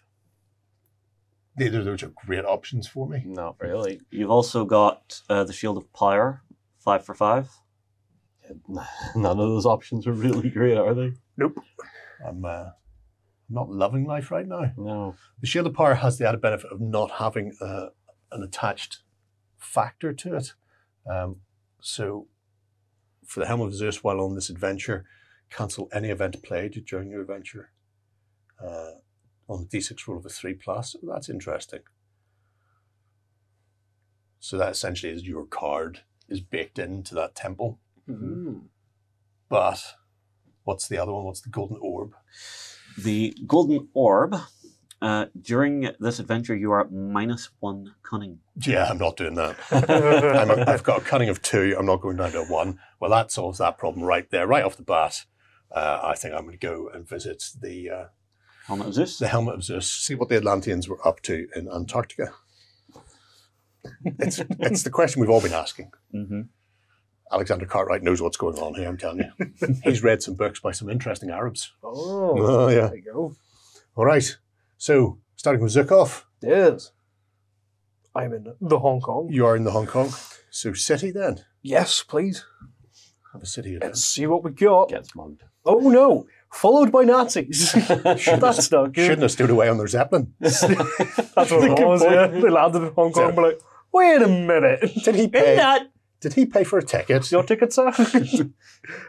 Neither of those are great options for me. Not really. You've also got the Shield of Power, 5 for 5. None of those options are really great, are they? Nope. I'm not loving life right now. No. The Shield of Power has the added benefit of not having an attached factor to it. So for the Helmet of Zeus, while on this adventure, cancel any event played during your adventure on the D6 roll of a 3+. That's interesting. So that essentially is your card is baked into that temple. But what's the other one? What's the golden orb? The Golden Orb. During this adventure, you are at -1 cunning. Yeah, I'm not doing that. I've got a cunning of 2. I'm not going down to a 1. Well, that solves that problem right there, right off the bat. I think I'm going to go and visit the Helmet of Zeus. Helmet of Zeus, see what the Atlanteans were up to in Antarctica. It's the question we've all been asking. Mm-hmm. Alexander Cartwright knows what's going on here, I'm telling you. He's read some books by some interesting Arabs. Oh, Yeah. there you go. All right. So, starting with Zukov, Yes. I'm in the Hong Kong. you are in the Hong Kong. So, city then. Yes, please. Have a city Let's event. see what we got. Gets mugged. Oh no! Followed by Nazis. That's not good. Shouldn't have stood away on their Zeppelin. That's what it was, yeah. They landed in Hong Kong and were like, wait a minute. Did he pay? Did he pay for a ticket? Your tickets are?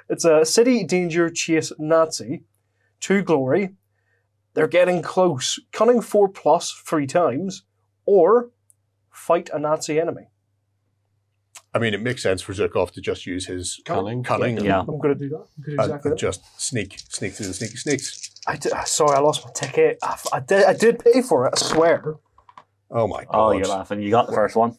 It's a city danger chase Nazi. 2 glory. They're getting close. Cunning 4+ 3 times. Or fight a Nazi enemy. I mean, it makes sense for Zukov to just use his Cunning. Yeah. I'm going to do that. I'm going to do exactly and that. just sneak through the sneaky sneaks. Sorry, I lost my ticket. I did pay for it, I swear. Oh my Oh, god! you're laughing. You got the first one.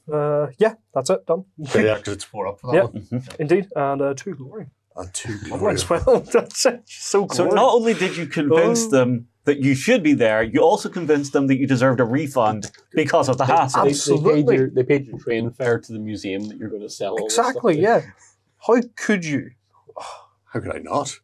Yeah, that's it. Done. Yeah, because it's 4 up for that Yeah. one. Indeed. And 2 glory. And 2 Might glory. as well. That's it. So So glory. not only did you convince them that you should be there, you also convinced them that you deserved a refund because of the hassle. Absolutely. They paid your train fare to the museum that you're going to sell. all this Exactly, stuff to. yeah. How could you? How could I not?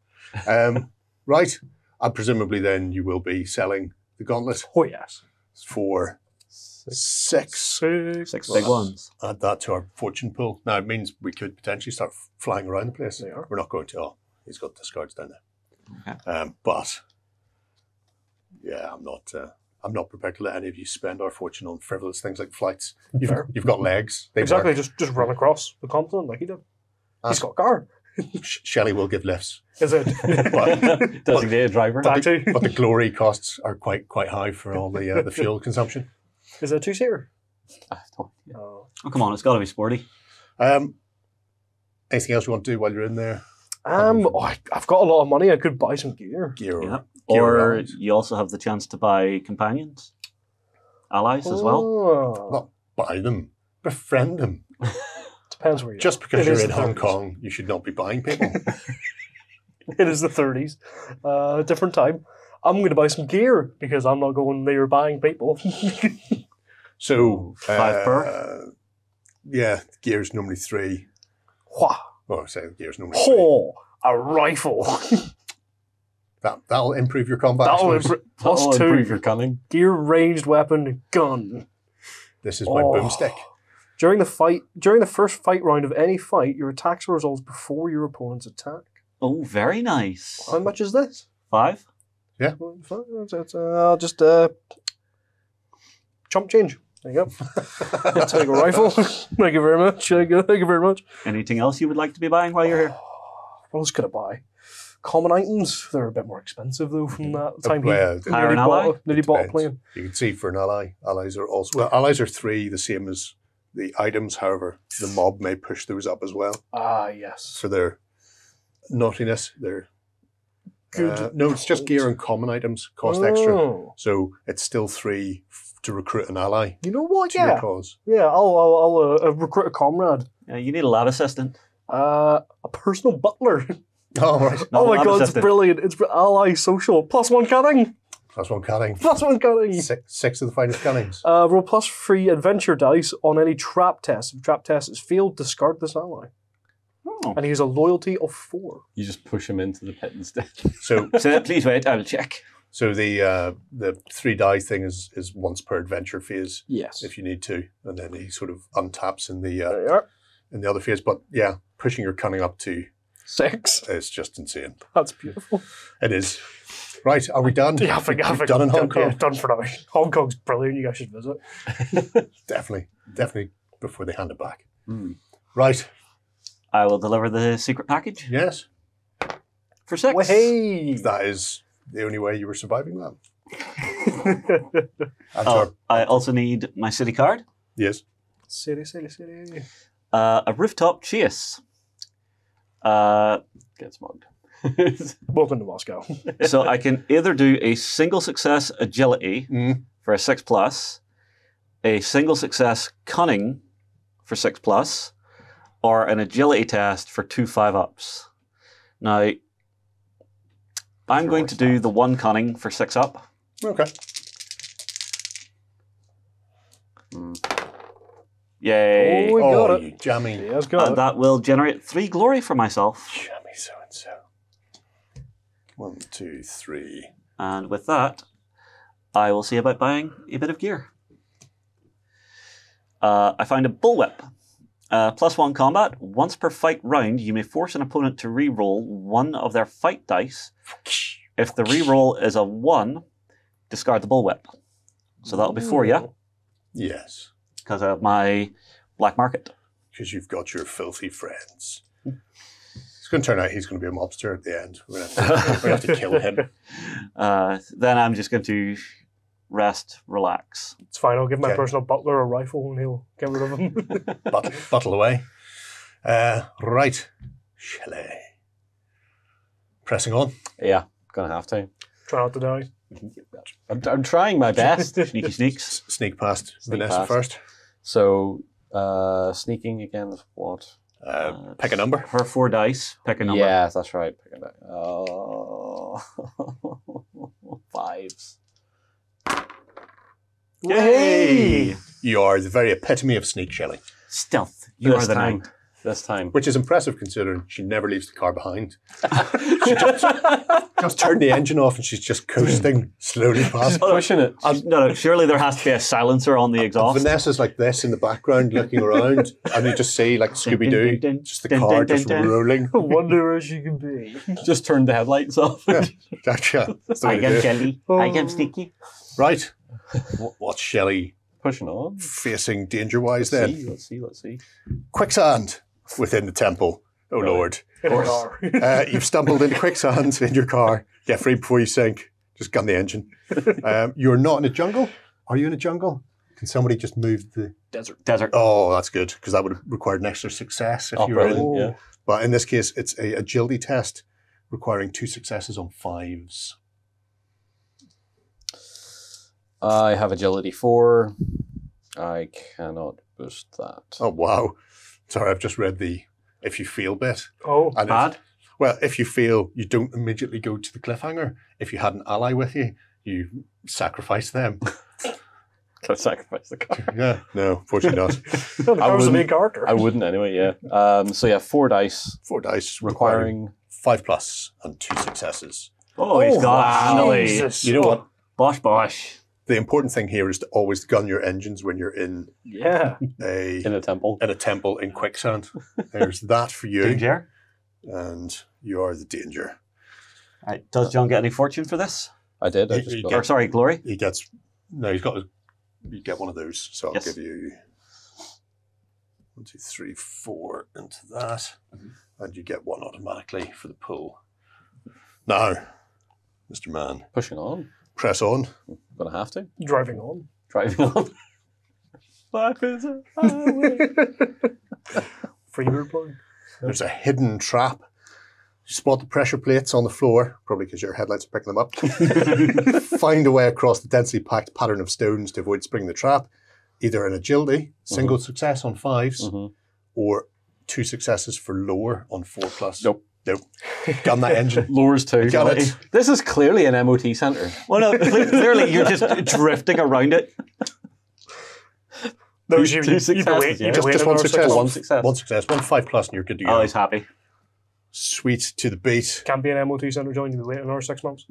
Right. And presumably then you will be selling the gauntlet Oh, yes. for 6. 6 big ones. Add that to our fortune pool. Now, it means we could potentially start flying around the place. They are. We're not going to. Oh, he's got discards down there. Okay. But, yeah, I'm not prepared to let any of you spend our fortune on frivolous things like flights. Fair. You've got legs. They Exactly, work. just run across the continent like he did. He's got a car. Shelley will give lifts. Is it? But, Designated driver. Taxi. but the glory costs are quite high for all the fuel consumption. Is it a 2-seater? Oh, Oh, come on, it's got to be sporty. Anything else you want to do while you're in there? I've got a lot of money. I could buy some gear. Gear Yeah. gear Or around. you also have the chance to buy companions, allies as well. Oh. Not buy them, befriend them. Depends where you're. Just because It you're is in the Hong 30s. Kong, you should not be buying people. It is the 30s. Different time. I'm going to buy some gear because I'm not going near buying people. So 5 per? Yeah, gear's normally 3. Wha? Oh, I say gear's normally 3. Oh, a rifle. That'll improve your combat. I That'll suppose. plus That'll improve 2. your cunning. Gear, ranged weapon, gun. This is my Oh. boomstick. During the first fight round of any fight, your attacks are resolved before your opponent's attack. Oh, very nice. How much is this? 5? I'll just chump change. There you go. Take a rifle. Thank you very much. Thank you very much. Anything else you would like to be buying while you're here? What else could I buy? Common items. They're a bit more expensive though. From that time Well, Hire an ally? nearly bought a depends. plane. You can see for an ally, allies are 3, the same as The items, however, the mob may push those up as well Ah, yes. for their naughtiness. Their Good. no, it's just gear and common items cost extra. So it's still 3 to recruit an ally You know what? to your Yeah. cause. Yeah, I'll recruit a comrade. Yeah, you need a lab assistant. A personal butler. Oh, right. Oh my lab god, it's assistant. brilliant. It's ally social. +1 cunning. +1 cunning. +1 cunning. 6 of the finest cunnings. Roll +3 adventure dice on any trap test. If trap test is failed, discard this ally. Oh. And he has a loyalty of 4. You just push him into the pit instead. So So please wait, I will check. So the 3 die thing is once per adventure phase Yes. if you need to, and then he sort of untaps in the There you are. other phase. But yeah, pushing your cunning up to 6. is just insane. That's beautiful. It is. Right, are we done? Yeah, I think We've done in Hong Kong. Yeah, done for now. Hong Kong's brilliant. You guys should visit. Definitely before they hand it back. Mm. Right. I will deliver the secret package Yes, for 6. Well, hey. that is the only way you were surviving that. And Oh, our- I also need my city card. yes. City. A rooftop chase. Get smugged. Welcome to Moscow. So I can either do a single success agility Mm. for a 6+, a single success cunning for 6+, or an agility test for 2 5-ups. Now, I'm going to do the 1 cunning for 6-up. Okay. Yay. Oh, we got it. you jammy. Yeah, let's go. And that will generate 3 glory for myself. Jammy so-and-so. 1, 2, 3. And with that, I will see about buying a bit of gear. I found a bullwhip. +1 combat. Once per fight round, you may force an opponent to re-roll 1 of their fight dice. If the re-roll is a 1, discard the bullwhip. So that'll be 4, yeah? Yes. Because of my black market. Because you've got your filthy friends. It's going to turn out he's going to be a mobster at the end. We're going to have to kill him. Then I'm just going to rest, relax. It's fine. I'll give my Okay. personal butler a rifle and he'll get rid of him. Buttle away. Right. Shelley. Pressing on. Yeah, gonna have to. Try not to die. I'm trying my best. Sneaky sneaks. Sneak past Sneak Vanessa past. first. So, sneaking again is what? Pick a number. Her 4 dice, pick a number. Yeah, that's right. Pick it up. Oh, 5s. Yay! You are the very epitome of sneak, Shelley. Stealth. You This are the time. knight. This time. Which is impressive considering she never leaves the car behind. She just turned the engine off and she's just coasting slowly past. Pushing it. No, surely there has to be a silencer on the exhaust. Vanessa's like this in the background looking around and you just see like Scooby-Doo, just the car just rolling. I wonder where she can be. Just turned the headlights off. Yeah, gotcha. That's the I way to do am it. Jelly. I am Sneaky. Right. What's Shelley Pushing on. facing danger-wise then? Let's see. Quicksand within the temple. Oh, Right. Lord. In a course. car. You've stumbled into quicksand in your car. Get free before you sink. Just gun the engine. You're not in a jungle? Are you in a jungle? Can somebody just move the... Desert. Oh, that's good, because that would have required an extra success if Oh, you were in. brilliant. Yeah. But in this case, it's a agility test requiring 2 successes on 5s. I have agility 4. I cannot boost that. Oh, wow. Sorry, I've just read the if you fail bit. Oh, And Bad. Well, if you fail, you don't immediately go to the cliffhanger. If you had an ally with you, you sacrifice them. Can I sacrifice the car? Yeah, no, unfortunately not. the car's the main wouldn't- character. I wouldn't anyway, yeah. So yeah, 4 dice 4 dice requiring requiring 5+ and 2 successes. Oh, he's got wow. Shelly. Jesus. You know what? Bosh, bosh. The important thing here is to always gun your engines when you're in Yeah. in a temple. a temple in quicksand. There's that for you, Danger. and you are the danger. Right. Does John get any fortune for this? I did. I You just get- got Or sorry, glory? He gets he's got you get one of those. So I'll Yes. give you 1, 2, 3, 4 into that, and you get 1 automatically for the pull. Now, Mr. Man, pushing on. press on. Gonna have to. Driving on. Driving on. Back is a highway. Freebird plug. There's a hidden trap. You spot the pressure plates on the floor, probably because your headlights are picking them up. Find a way across the densely packed pattern of stones to avoid springing the trap. Either an agility, single success on 5s, or 2 successes for lower on 4+. Nope. Gun that engine. Lures 2. Got it. This is clearly an MOT centre. Well, no, clearly you're just drifting around it. No, Two you'd be successes, waiting. yeah. You'd be Just waiting one another 6 success. One months. success. 1 success, 1 5+, and you're good to go. Oh, he's happy. Sweet to the beat. Can't be an MOT centre, John. You'll be waiting another 6 months.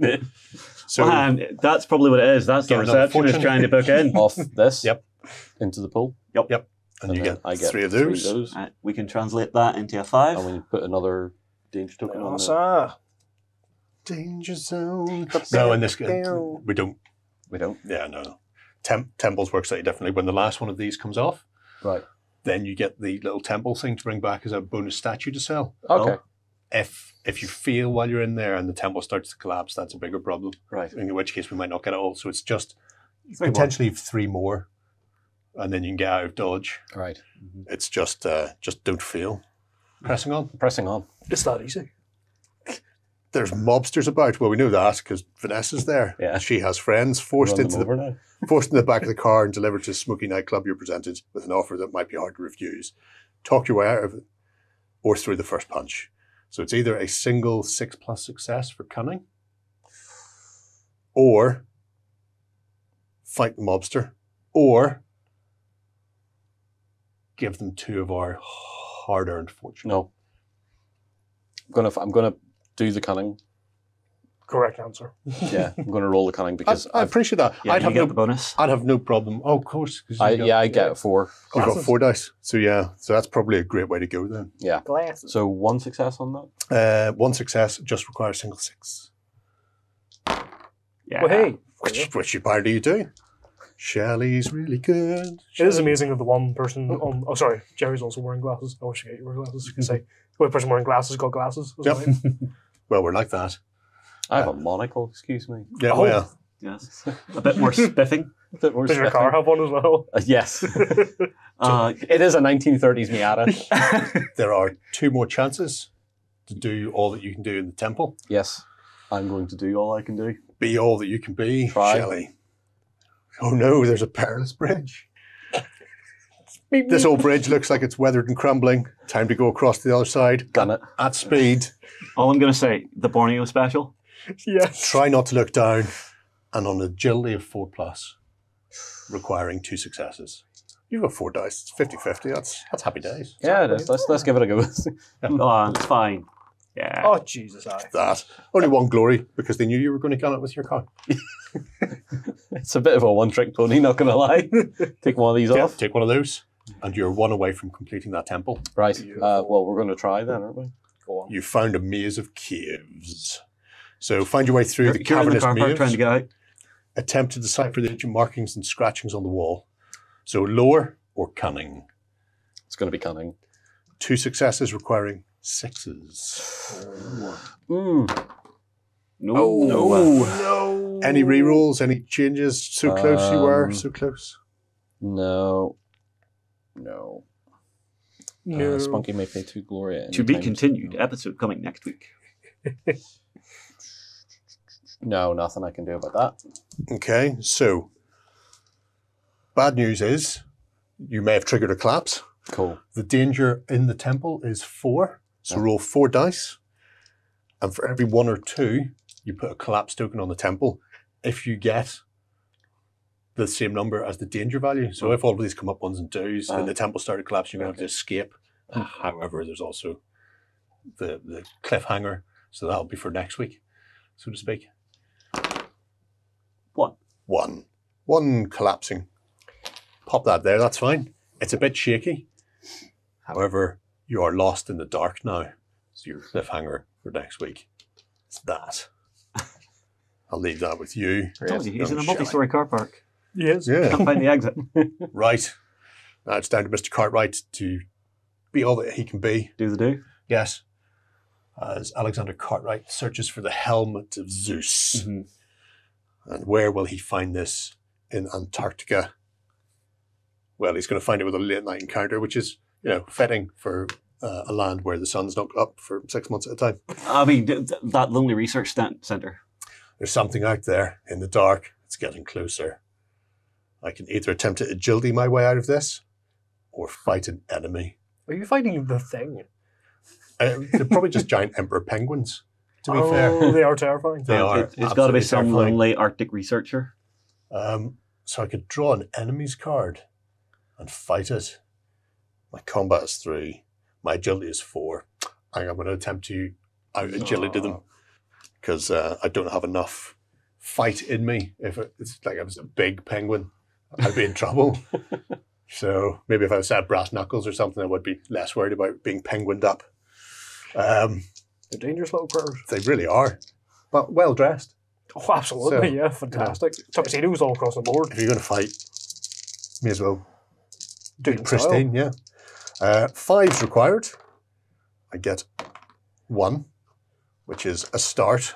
So And that's probably what it is. That's the Get another receptionist fortune. trying to book in. Off this. Yep. Into the pool. Yep. And you then get I get 3 of those. Right, we can translate that into a 5. And we put another danger token on What's there. that? Danger zone. No, in this game, we don't. We don't. Yeah, no. Temples work slightly differently. When the last one of these comes off, Right. then you get the little temple thing to bring back as a bonus statue to sell. Okay. If you fail while you're in there and the temple starts to collapse, that's a bigger problem. Right. In which case we might not get it all. So it's just 3 more. potentially 3 more, and then you can get out of dodge. Right. It's just don't fail. Pressing on. Pressing on. It's that easy. There's mobsters about. Well, we know that because Vanessa's there. Yeah. She has friends forced Run into them the over now. forced in the back of the car and delivered to a smoky nightclub. You're presented with an offer that might be hard to refuse. Talk your way out of it, or through the first punch. So it's either a single 6+ success for cunning, or fight the mobster, or give them 2 of our hard-earned fortune. No. I'm gonna do the cunning. Correct answer. Yeah, I'm gonna roll the cunning because I appreciate that. Yeah, I'd you have get no the bonus. I'd have no problem. Oh, of course. 'Cause I you've get 4. got Glasses. 4 dice. So yeah, so that's probably a great way to go then. Yeah. Glasses. So 1 success on that. 1 success just requires a single 6. Yeah. Well, hey, Which part do you do? Shelley's really good. it is amazing that the one person on. Oh, sorry, Jerry's also wearing glasses. I wish I could wear glasses. You can say the one person wearing glasses got glasses. Yep. Well, we're like that. I have a monocle, excuse me. Yeah, Oh. well, Yes. A bit more spiffing. A bit more Does your spiffing. car have one as well? Yes. It is a 1930s Miata. there are 2 more chances to do all that you can do in the temple. Yes. I'm going to do all I can do. Be all that you can be, Try. Shelley. Oh no, there's a perilous bridge. This old bridge looks like it's weathered and crumbling. Time to go across to the other side Done it. at speed. All I'm going to say, the Borneo special. Yes. Try not to look down. And on agility of 4+, requiring 2 successes. You've got 4 dice. It's 50-50. That's happy days. Yeah, it is. Let's give it a go. Oh, it's fine. Yeah. Oh Jesus! That. Only 1 glory because they knew you were going to gun it with your car. It's a bit of a one-trick pony, not going to lie. Take one of these Yeah, off. take 1 of those. And you're 1 away from completing that temple. Right. Beautiful. Well, we're going to try then, aren't we? Go on. You found a maze of caves. So find your way through You're the in the cavernous car park maze. trying to get out. Attempt to decipher the ancient markings and scratchings on the wall. So lower or cunning. It's going to be cunning. 2 successes requiring 6s. Mm. No. No. Any rerolls? Any changes? So close you were. Um, So close. No. No. Spunky may pay 2 glory. at To any be time. continued. Episode coming next week. No, nothing I can do about that. Okay, so bad news is you may have triggered a collapse. Cool. The danger in the temple is 4. So roll 4 dice. And for every 1 or 2, you put a collapse token on the temple. If you get the same number as the danger value. So if all of these come up 1s and 2s and the temple started collapsing, you're going to have to escape. However, there's also the cliffhanger. So that'll be for next week, so to speak. 1. 1 collapsing. Pop that there, that's fine. It's a bit shaky. However, you are lost in the dark now. So your cliffhanger for next week is that. I'll leave that with you. I told you, he's in a Young multi-story car park. Yes. Yeah. Can't find the exit. Right. Now it's down to Mr. Cartwright to be all that he can be. Do the do. Yes. As Alexander Cartwright searches for the helmet of Zeus. Mm-hmm. And where will he find this in Antarctica? well, he's going to find it with a late night encounter, which is, fitting for a land where the sun's not up for 6 months at a time. I mean, that lonely research centre. There's something out there in the dark. It's getting closer. I can either attempt to agility my way out of this or fight an enemy. Are you fighting the thing? They're probably just giant emperor penguins, to be Oh, fair. they are terrifying. They are. It's got to be absolutely some terrifying. lonely Arctic researcher. So I could draw an enemy's card and fight it. My combat is 3. My agility is 4. I think I'm going to attempt to out-agility them because I don't have enough fight in me. If it's like I was a big penguin, I'd be in trouble. So maybe if I was at brass knuckles or something, I would be less worried about being penguined up. They're dangerous little critters. They really are, but well dressed. Oh, absolutely, So, yeah, fantastic. Tuxedos all across the board. If you're going to fight, may as well Do be it pristine. Yeah. 5's required. I get 1, which is a start.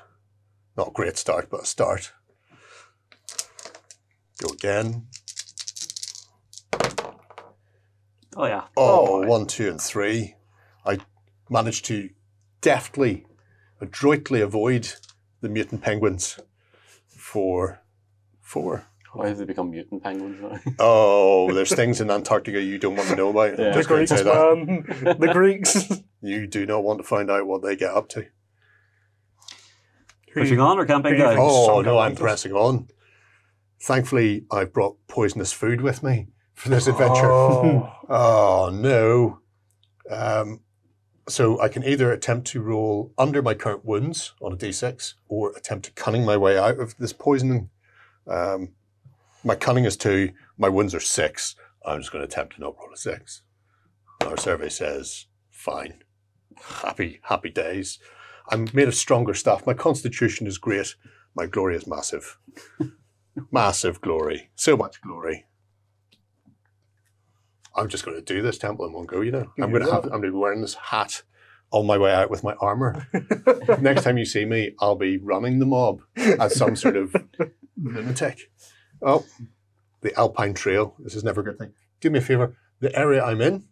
Not a great start, but a start. Go again. Oh, yeah. Oh, 1, 2, and 3. I managed to deftly, adroitly avoid the mutant penguins for 4. Why have they become mutant penguins now? Oh, there's things in Antarctica you don't want to know about. Yeah. I'm The just going Greeks, to say that. man. The Greeks. You do not want to find out what they get up to. Pushing on or camping who do you down? think- Oh, Some no, I'm Atlantis. pressing on. Thankfully, I've brought poisonous food with me for this adventure. Oh. Oh, no. So I can either attempt to roll under my current wounds on a d6 or attempt to cunning my way out of this poisoning. My cunning is 2, my wounds are 6. I'm just going to attempt to not roll a 6. Our survey says, fine. Happy days. I'm made of stronger stuff. My constitution is great. My glory is massive. Massive glory. So much glory. I'm just going to do this temple in one go, I'm going to be wearing this hat on my way out with my armor. Next time you see me, I'll be running the mob as some sort of lunatic. Oh, the Alpine Trail. This is never a good thing. Do me a favor. The area I'm in,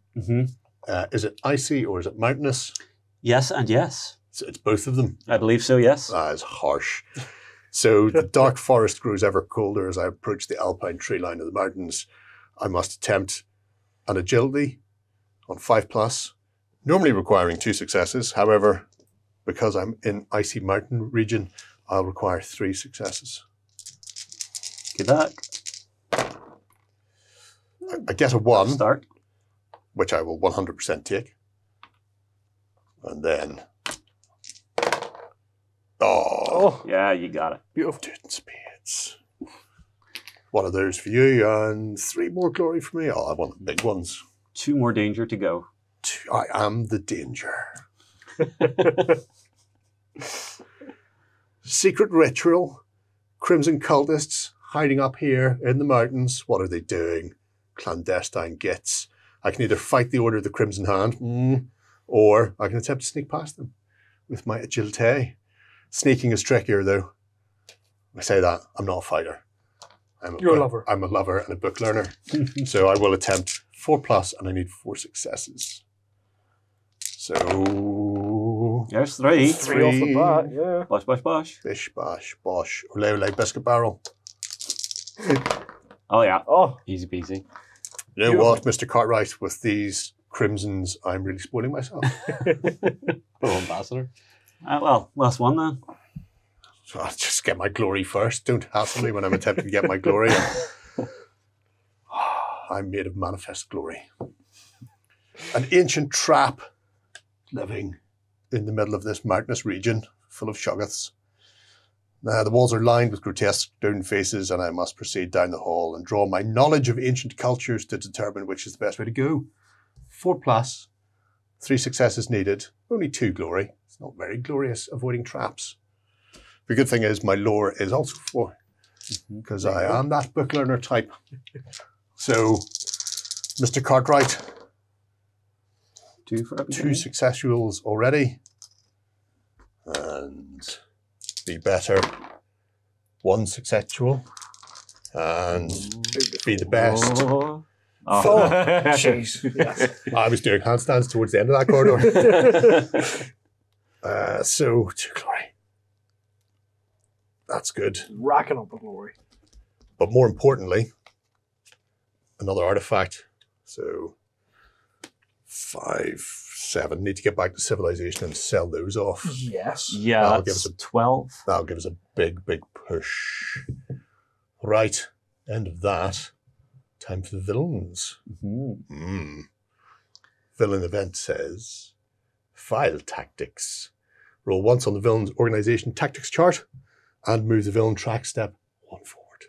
is it icy or is it mountainous? Yes and yes. So it's both of them. I believe so, yes. That is harsh. So the dark forest grows ever colder as I approach the alpine tree line of the mountains. I must attempt an agility on 5+, normally requiring 2 successes. However, because I'm in icy mountain region, I'll require 3 successes. Good luck. I get a 1, Start. which I will 100% take. And then, Oh, Yeah, you got it. beautiful. two spades. 1 of those for you and 3 more glory for me. Oh, I want the big ones. 2 more danger to go. I am the danger. Secret ritual. Crimson cultists hiding up here in the mountains. What are they doing? Clandestine gits. I can either fight the Order of the Crimson Hand, or I can attempt to sneak past them with my agility. Sneaking is trickier, though. I say that, I'm not a fighter. You're a lover. I'm a lover and a book learner. So I will attempt 4+, and I need 4 successes. So, There's 3. 3 off the bat, yeah. Bosh, bosh, bosh. bish, bash, bosh, ole, ole, biscuit barrel. Oh, yeah. Oh, Easy peasy. You know what, Mr. Cartwright, with these crimsons, I'm really spoiling myself. Little ambassador. Well, last one then. So I'll just get my glory first. Don't hassle me when I'm attempting to get my glory. I'm made of manifest glory. An ancient trap living in the middle of this mountainous region full of shoggoths. The walls are lined with grotesque stone faces, and I must proceed down the hall and draw my knowledge of ancient cultures to determine which is the best way to go. 4+, 3 successes needed, only 2 glory. It's not very glorious avoiding traps. The good thing is my lore is also 4, because I am that book learner type. So, Mr. Cartwright, 2 for every 2 successuals already. And be better, 1 successual. And be the best. Oh, Oh, jeez. Yes. I was doing handstands towards the end of that corridor. So, 2 glory. That's good. Racking up the glory. But more importantly, another artifact. So 5, 7. Need to get back to civilization and sell those off. Yes. Yeah, That'll give that's us a- 12. That'll give us a big, big push. Right. End of that. Time for the villains. Villain event says file tactics. Roll once on the villain's organization tactics chart and move the villain track step 1 forward.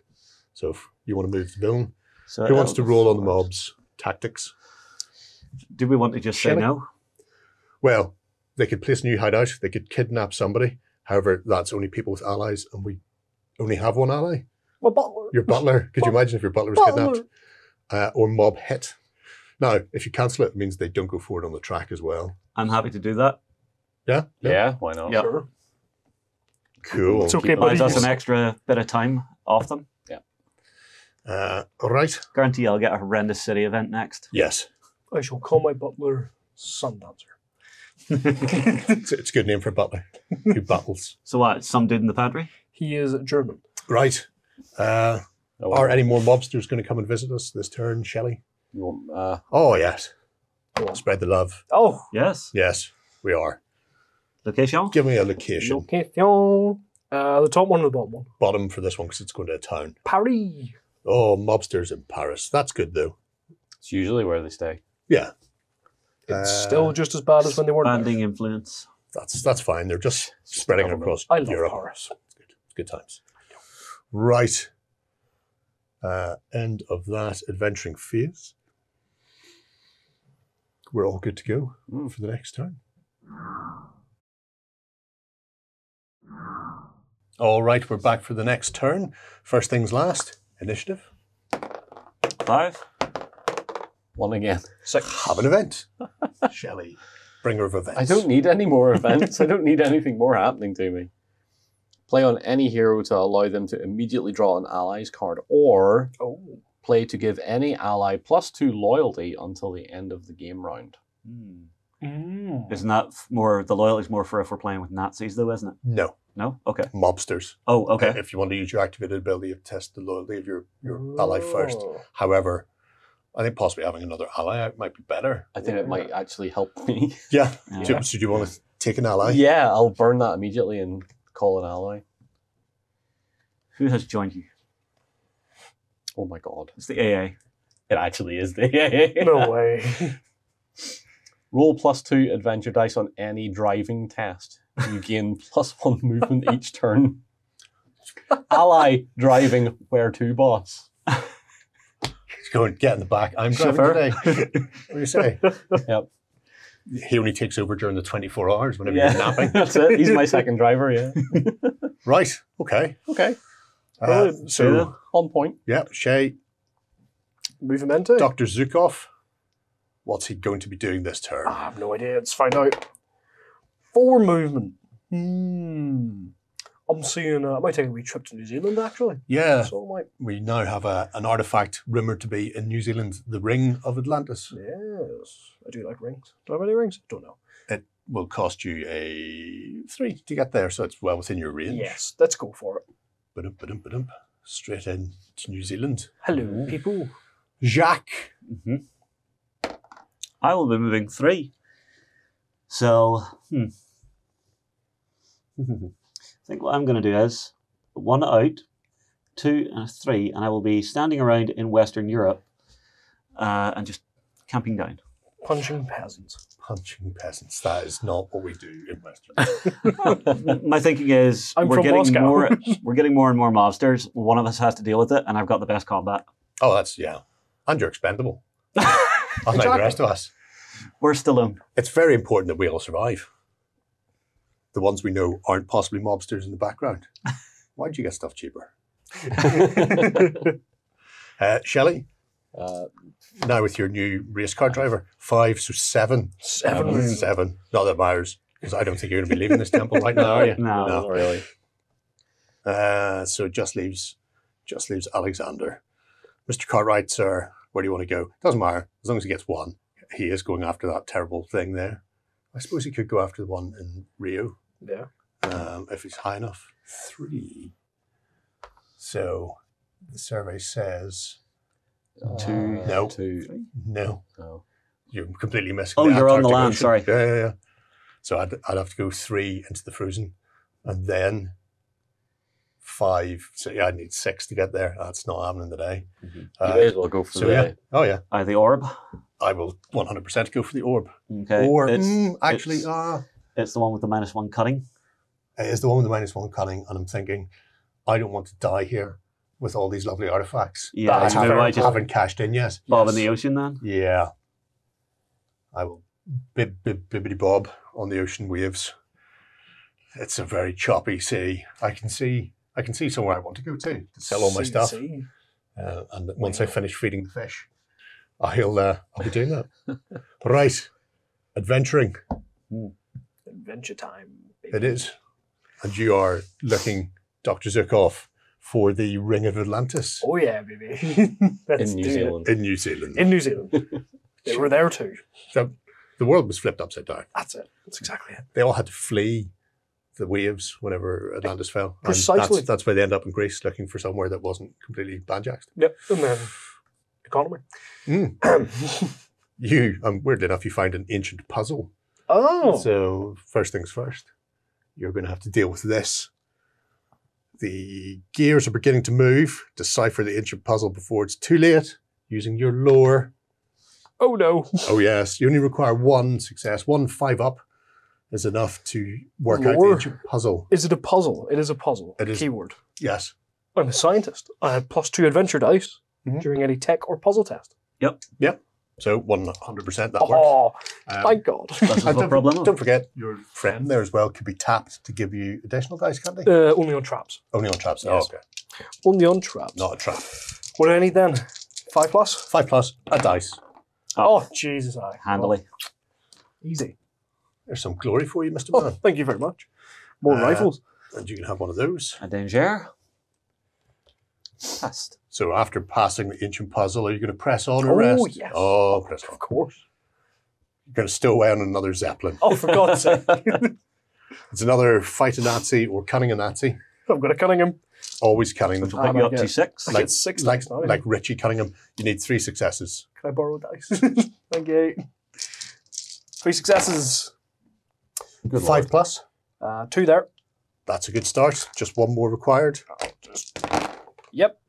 So if you want to move the villain, So who wants to roll on the forward. mobs tactics? Do we want to just say Shall we? no? Well, they could place a new hideout. They could kidnap somebody. However, that's only people with allies, and we only have one ally. My butler. Your butler. Could you imagine if your butler was kidnapped? Or mob hit. Now, if you cancel it, it means they don't go forward on the track as well. I'm happy to do that. Yeah? Yeah, why not? Yeah. Sure. Cool. It's okay, Buys buddy. us an extra bit of time off them. All right. Guarantee I'll get a horrendous city event next. Yes. I shall call my butler Sundancer. It's a good name for a butler. Who battles. So what? Some dude in the pantry? He is German. Right. Oh, well. Are any more mobsters going to come and visit us this turn, Shelley? You want, Oh, yes. Spread the love. Oh, Yes. Yes, we are. Location? Give me a location. location. The top one or the bottom one? Bottom for this one because it's going to a town. Paris. Oh, mobsters in Paris. That's good, though. it's usually where they stay. Yeah. It's still just as bad as when they weren't there. Banding influence. That's fine. They're just spreading it government. across I love Europe. Paris. It's good times. Right. End of that adventuring phase. We're all good to go for the next turn. All right, we're back for the next turn. First things last, initiative. 5. 1 again. 6. Have an event. Shelley, bringer of events. I don't need any more events. I don't need anything more happening to me. Play on any hero to allow them to immediately draw an ally's card, or Oh. play to give any ally +2 loyalty until the end of the game round. Isn't that more, the loyalty's more for if we're playing with Nazis though, isn't it? No, No? Okay. mobsters. Oh, okay. If you want to use your activated ability, you test the loyalty of your ally first. Oh. However, I think possibly having another ally out might be better. I think it might actually help me. Yeah. Yeah. So do you want to take an ally? Yeah, I'll burn that immediately and call an ally. Who has joined you? Oh my god. It's the AA. It actually is the No way. Roll +2 adventure dice on any driving test. You gain +1 movement each turn. Ally driving where to, boss? He's going, get in the back. I'm driving Chauffeur. today. What do you say? Yep. He only takes over during the 24 hours whenever Yeah, you're napping. that's it. He's my second driver, yeah. Right. Okay. Okay, So, on point. yeah, Shay, Movimento? Dr. Zukov, what's he going to be doing this turn? I have no idea. Let's find out. 4 movement. I'm seeing. I might take a wee trip to New Zealand actually. Yeah, So I might. we now have an artifact rumoured to be in New Zealand, the Ring of Atlantis. Yes, I do like rings. Do I have any rings? Don't know. It will cost you a 3 to get there, so it's well within your range. Yes, let's go for it. Ba-dum, ba-dum, ba-dum. Straight in to New Zealand. Hello, people. Jacques. I will be moving 3. So, I think what I'm going to do is 1 out, 2 and a 3, and I will be standing around in Western Europe and just camping down. Punching peasants. Punching peasants. That is not what we do in Western. My thinking is I'm we're from getting Moscow. we're getting more and more mobsters. One of us has to deal with it, and I've got the best combat. Oh, that's, yeah. And you're expendable. Unlike the rest of us. We're Stallone. It's very important that we all survive. The ones we know aren't possibly mobsters in the background. Why'd you get stuff cheaper? Shelley, now with your new race car driver, 5, so 7. 7. 7. Not that it matters, because I don't think you're going to be leaving this temple right now, are you? No. Not really. So it just leaves Alexander. Mr. Cartwright, sir, Where do you want to go? Doesn't matter. As long as he gets one, he is going after that terrible thing there. I suppose he could go after the one in Rio. Yeah. If he's high enough. 3. So the survey says 2. no. 2. No. No. You're completely missing. Oh, you're on the Antarctic land. Ocean. Sorry. Yeah. So I'd have to go 3 into the frozen, and then 5. So yeah, I'd need 6 to get there. That's not happening today. You may as well go for the The orb. I will 100% go for the orb. Okay. Or it's it's the one with the -1 cutting. it is the one with the -1 cutting, and I'm thinking, I don't want to die here with all these lovely artifacts Yeah, that I maybe I just haven't cashed in yet. bob in the ocean then. Yeah. I will bibbity bob on the ocean waves. It's a very choppy sea. I can see somewhere I want to go to sell all my stuff. And once I finish feeding the fish, I'll be doing that. Right. Adventuring. Adventure time. Baby. It is. And you are looking, Dr. Zukov, for the Ring of Atlantis Oh yeah, baby. in New Zealand. in New Zealand. In New Zealand. They were there too. So the world was flipped upside down. That's it. That's exactly it. They all had to flee the waves whenever Atlantis fell. And Precisely. That's why they end up in Greece looking for somewhere that wasn't completely banjaxed. Yep. And then economy. Weirdly enough, you find an ancient puzzle. Oh. So first things first, you're going to have to deal with this. The gears are beginning to move. Decipher the ancient puzzle before it's too late using your lore. Oh no. Oh yes, you only require 1 success. 1 5-up is enough to work out the Lore? ancient puzzle. Is it a puzzle? It is a puzzle. It is. Keyword. Yes. I'm a scientist. I had +2 adventure dice during any tech or puzzle test. Yep. So 100% that works. Oh, thank God. That's And no problem. don't forget, your friend there as well could be tapped to give you additional dice, can't they? Only on traps. Only on traps. Yes. Oh, okay. Only on traps. Not a trap. What do I need then? 5 plus? 5 plus, a dice. Oh, Jesus. Handily. Easy. There's some glory for you, Mr. Oh, Man. thank you very much. More rifles. And you can have one of those. A danger. Test. So after passing the ancient puzzle, are you going to press on or rest? Oh, yes. Oh, press on. Of course. You're going to stow away on another Zeppelin. Oh, for God's sake. It's another fight a Nazi or cunning a Nazi. I've got a Cunningham. Always cunning them. Which will put you up to 6. I get 6 like, dice now. like Richie Cunningham, you need 3 successes. Can I borrow dice? Thank you. 3 successes. Good 5 Lord. plus. 2 there. That's a good start. Just 1 more required. Yep.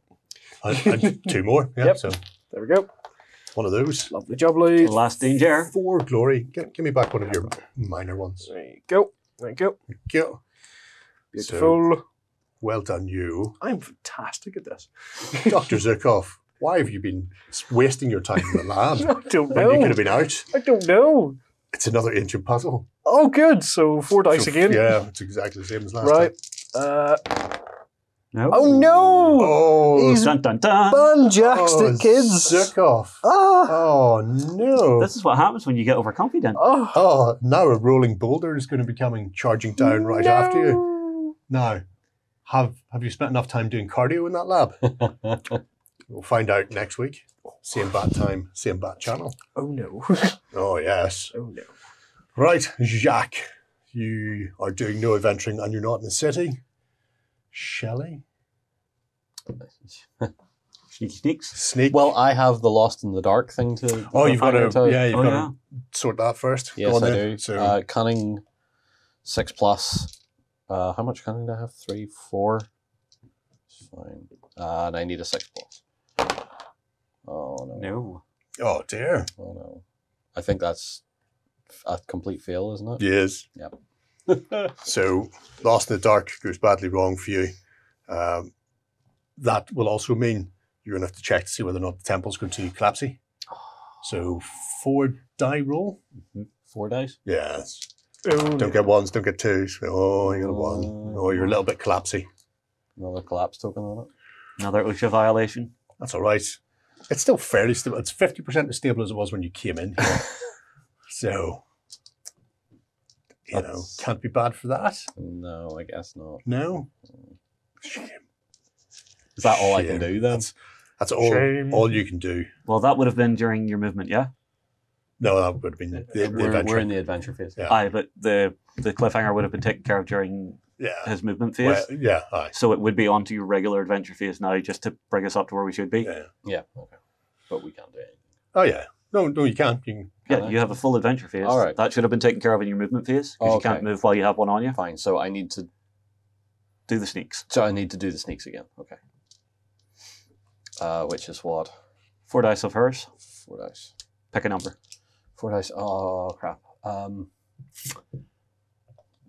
And 2 more. Yeah, Yep. so There we go. one of those. Lovely jubbly. Last danger. 4 glory. Give me back one of your minor ones. There you go. Thank you. Thank you. Beautiful. Well done, you. I'm fantastic at this. Dr. Zukov, why have you been wasting your time in the lab I don't when you could know. have been out? I don't know. It's another ancient puzzle. Oh, good. So 4 dice So, again. Yeah, it's exactly the same as last Right. time. No. Oh, no. Oh, He's Dun dun dun. banjaxed it, kids. Zukov. Ah. Oh, no. This is what happens when you get overconfident. Oh. Oh, now a rolling boulder is going to be coming charging down right after you. Now, have you spent enough time doing cardio in that lab? We'll find out next week. Same bat time, same bat channel. Oh, no. Oh, yes. Oh, no. Right, Jacques, you are doing no adventuring and you're not in the city. Shelley? Sneaky sneaks. Sneak? Well, I have the Lost in the Dark thing to. oh, you've got to, to. yeah, you've Oh, got yeah. to sort that first. Yes, Go on I then. do. So, Cunning 6 plus. How much cunning do I have? 3, 4. It's fine. And I need a 6 plus. Oh no. No. oh dear. Oh no. I think that's a complete fail, isn't it? Yes. Yep. So, Lost in the Dark goes badly wrong for you. That will also mean you're going to have to check to see whether or not the temple's going to collapse. So, 4 die roll. 4 dice. Yes. Oh, Don't get 1s, don't get 2s. Oh, you got a 1. Oh, you're a little bit collapsy. Another collapse token on it. Another OSHA violation. That's all right. It's still fairly stable. It's 50% as stable as it was when you came in here. So, That's- can't be bad for that. No, I guess not. No? Shame. Is that all I can Shame. do then? That's all. Shame. All you can do. Well, that would have been during your movement, yeah? No, that would have been the adventure. We're in the adventure phase. Yeah. Aye, but the cliffhanger would have been taken care of during Yeah. his movement phase. Well, yeah. Aye. So it would be onto your regular adventure phase now, just to bring us up to where we should be. Yeah. Yeah. Okay. But we can't do anything. Oh yeah. No, you can't. You can. Yeah, you have a full adventure phase. All right. That should have been taken care of in your movement phase, because you can't move while you have one on you. Fine. So I need to. Do the sneaks. So I need to do the sneaks again. Okay. Which is what? 4 dice of hers. 4 dice. Pick a number. 4 dice. Oh crap.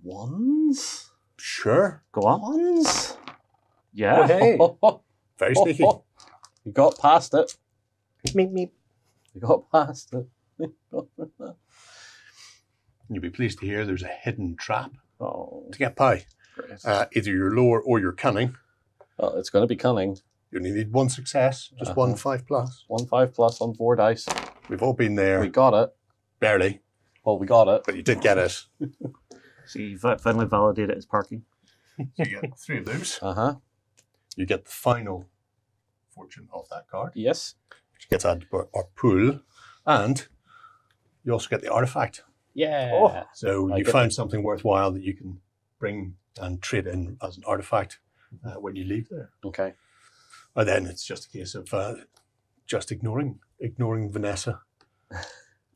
Ones. Sure. Go on. Ones. Yeah. Oh, hey. Very sneaky. You got past it. Meep, meep. You got past it. You'll be pleased to hear there's a hidden trap Oh, to get pie. great. Either your lore or your cunning. Well, it's going to be cunning. You only need one success, just 1 5+. 1 5+ on 4 dice. We've all been there. We got it. Barely, Well, we got it. but you did get it. So you finally validate it as parking. So you get 3 of those. You You get the final fortune of that card, Yes. which gets added to our pool. And you also get the artifact. Yeah. Oh. So I you get found something worthwhile that you can bring and trade in as an artifact when you leave there. Okay. And then it's just a case of just ignoring Vanessa,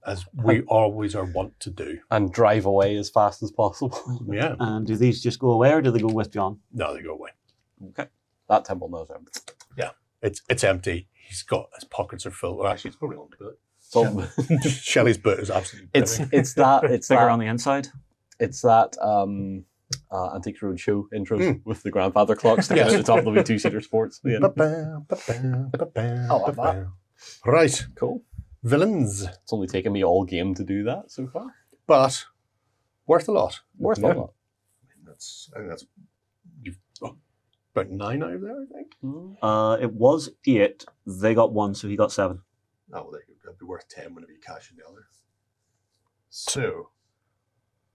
as we always are wont to do. And drive away as fast as possible. Yeah. And do these just go away, or do they go with John? No, they go away. Okay. That temple knows everything. It's empty. His pockets are full. Well, actually, it's probably on the boot. So Shelley's boot is absolutely it's brimming. it's that it's Bigger that on the inside. it's that Antique Roadshow intro with the grandfather clock sticking out the top of the 2-seater sports. Yeah. Ba-bam, ba-bam, ba-bam, ba-bam. Right, Cool. villains, It's only taken me all game to do that so far. but worth a lot. Worth Yeah. a lot. I think that's you've about 9 out of there, I think. It was 8. They got 1, so he got 7. Oh, well, that'd be worth 10 whenever you cash in the other. So,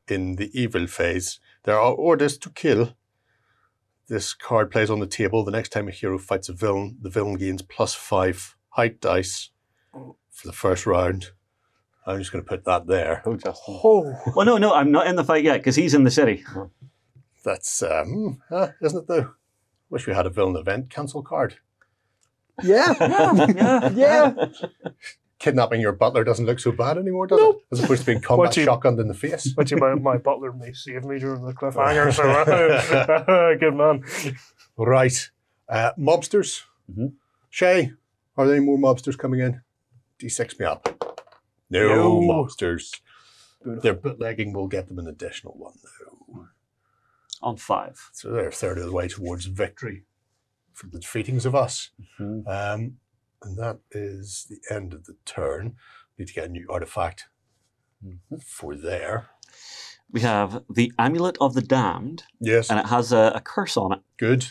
in the evil phase, there are orders to kill. This card plays on the table. The next time a hero fights a villain, the villain gains +5 height dice for the first round. I'm just going to put that there. Oh, Justin. Oh. Well, no, I'm not in the fight yet, because he's in the city. That's, isn't it though? Wish we had a villain event cancel card. Yeah. Yeah. Yeah. Kidnapping your butler doesn't look so bad anymore, does it? As opposed to being combat What you- shotgunned in the face. But you, my butler may save me during the cliffhanger, so good man. Right. Mobsters. Mhm. Shay, are there any more mobsters coming in? D6 me up. No, No. mobsters. Their bootlegging will get them an additional one, though. On 5. So they're a third of the way towards victory for the defeatings of us. Mhm. And that is the end of the turn. Need to get a new artifact for there. We have the Amulet of the Damned, Yes, and it has a curse on it. good.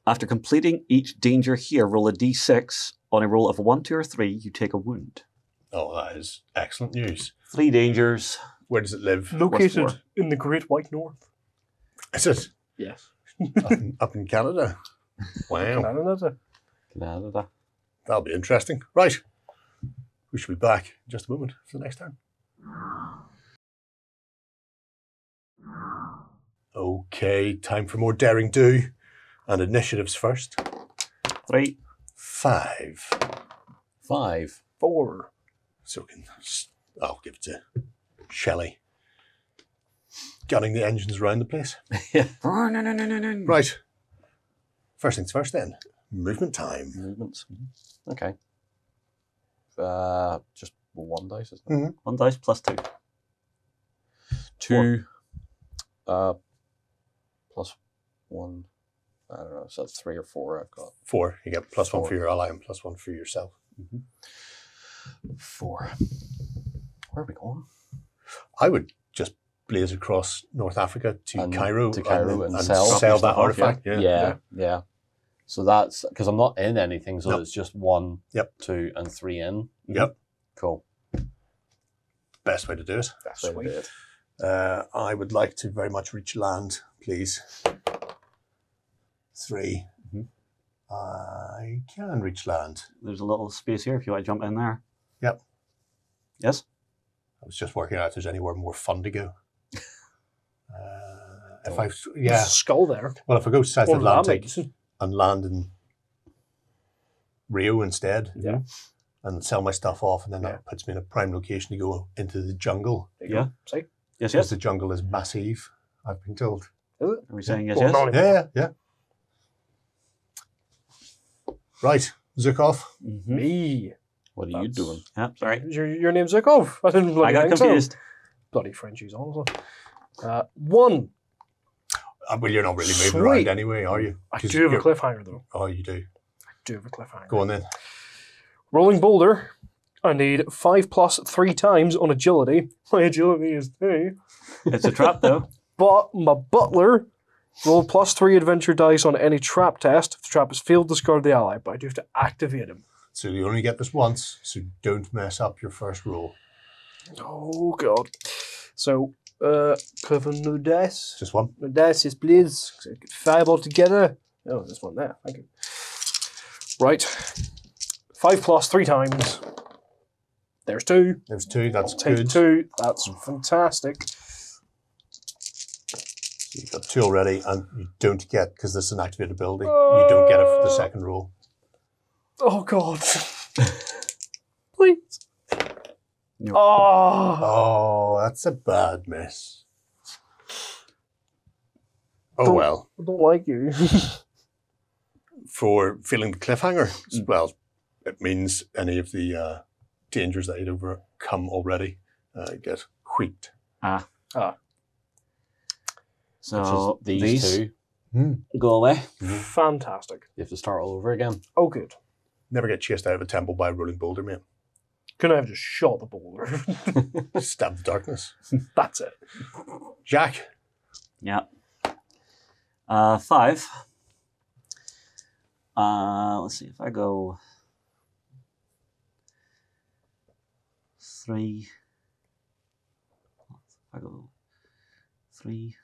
After completing each danger here, roll a d6. On a roll of 1, 2, or 3, you take a wound. Oh, that is excellent news. 3 dangers. Where does it live? Located for? in the Great White North. Is it Yes. up in Canada? Wow, Canada. that'll be interesting. Right, we should be back in just a moment for the next turn. Okay, time for more daring do, and initiatives first. 3. 5. 5. 4. So I'll give it to Shelley. Gunning the engines around the place. Right. First things first then. Movement time. Movements. Okay. Just 1 dice, isn't it? 1 dice plus 2. 2 plus 1. I don't know, so 3 or 4 I've got. 4. You get +1 4. for your ally and +1 for yourself. 4. Where are we going? I would just blaze across North Africa to And Cairo, to Cairo and sell sell that artifact. Yeah. So that's because I'm not in anything, so Nope. it's just 1, Yep. 2, and 3 in. Yep. Cool. Best way to do it. That's what I did. I would like to very much reach land, please. 3. Mhm. I I can reach land. There's a little space here if you want to jump in there. Yep. Yes? I was just working out if there's anywhere more fun to go. If There's yeah, a skull there. well, if I go South What does that Atlantic mean? and land in Rio instead, Yeah. and sell my stuff off, and then Yeah. that puts me in a prime location to go into the jungle. There you Yeah. go. See? Yes, Because yes. the jungle is massive, I've been told. Is it? Are we saying yes, Well, yes? not anymore. Yeah. Right, Zukov. Mm-hmm. Me. What are you doing? Yeah, sorry. Is your name Zukov? I didn't bloody I got think so. confused. Bloody Frenchies, honestly. 1. Well, you're not really moving Sweet. around anyway, are you? I 'Cause do have a you're- cliffhanger, though. Oh, you do. I do have a cliffhanger. Go on then. Rolling boulder. I need 5+ 3 times on agility. My agility is 2. It's a trap, though. But my butler, roll +3 adventure dice on any trap test. If the trap is failed, discard the ally. But I do have to activate him. So you only get this once, so don't mess up your first roll. Oh, God. So, could have no dice. Just one. No dice, yes, please. So I get 5 altogether. Oh, this one there. Thank you. Right. 5+ 3 times. There's 2. There's 2, that's Take good. 2. That's fantastic. You've got 2 already, and you don't get, because this is an activated ability, you don't get it for the second roll. Oh, God. Please. No. Oh. Oh, that's a bad miss. Oh, Don't- well. I don't like you. For feeling the cliffhanger, well, it means any of the dangers that you'd overcome already get wheat. Ah. Ah. So Which is these two. go away. Fantastic. You have to start all over again. Oh, good. Never get chased out of a temple by a rolling boulder, mate. Couldn't I have just shot the boulder? Stab the darkness. That's it. Jack. Yeah. 5. Let's see if I go 3. If I go 3,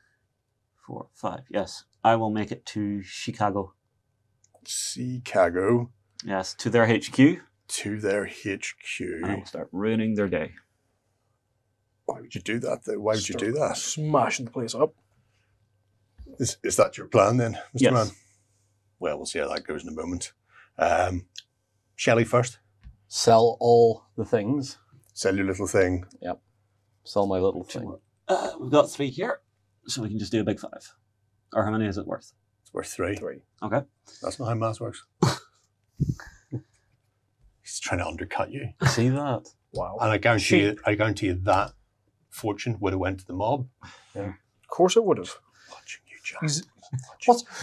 4, 5. Yes, I will make it to Chicago. Chicago Yes, to their HQ. to their HQ. And I will start ruining their day. Why would you do that, though? Why would you do that? Smashing the place up. Is that your plan, then, Mr. Yes. Man? Well, we'll see how that goes in a moment. Shelley first. Sell all the things. Sell your little thing. Sell my little thing. We've got 3 here, so we can just do a big 5. Or how many is it worth? It's worth 3. 3. Okay. That's not how maths works. He's trying to undercut you. See that? Wow. And I guarantee you that fortune would have went to the mob. Of course it would have. Watching you, Jack. He's,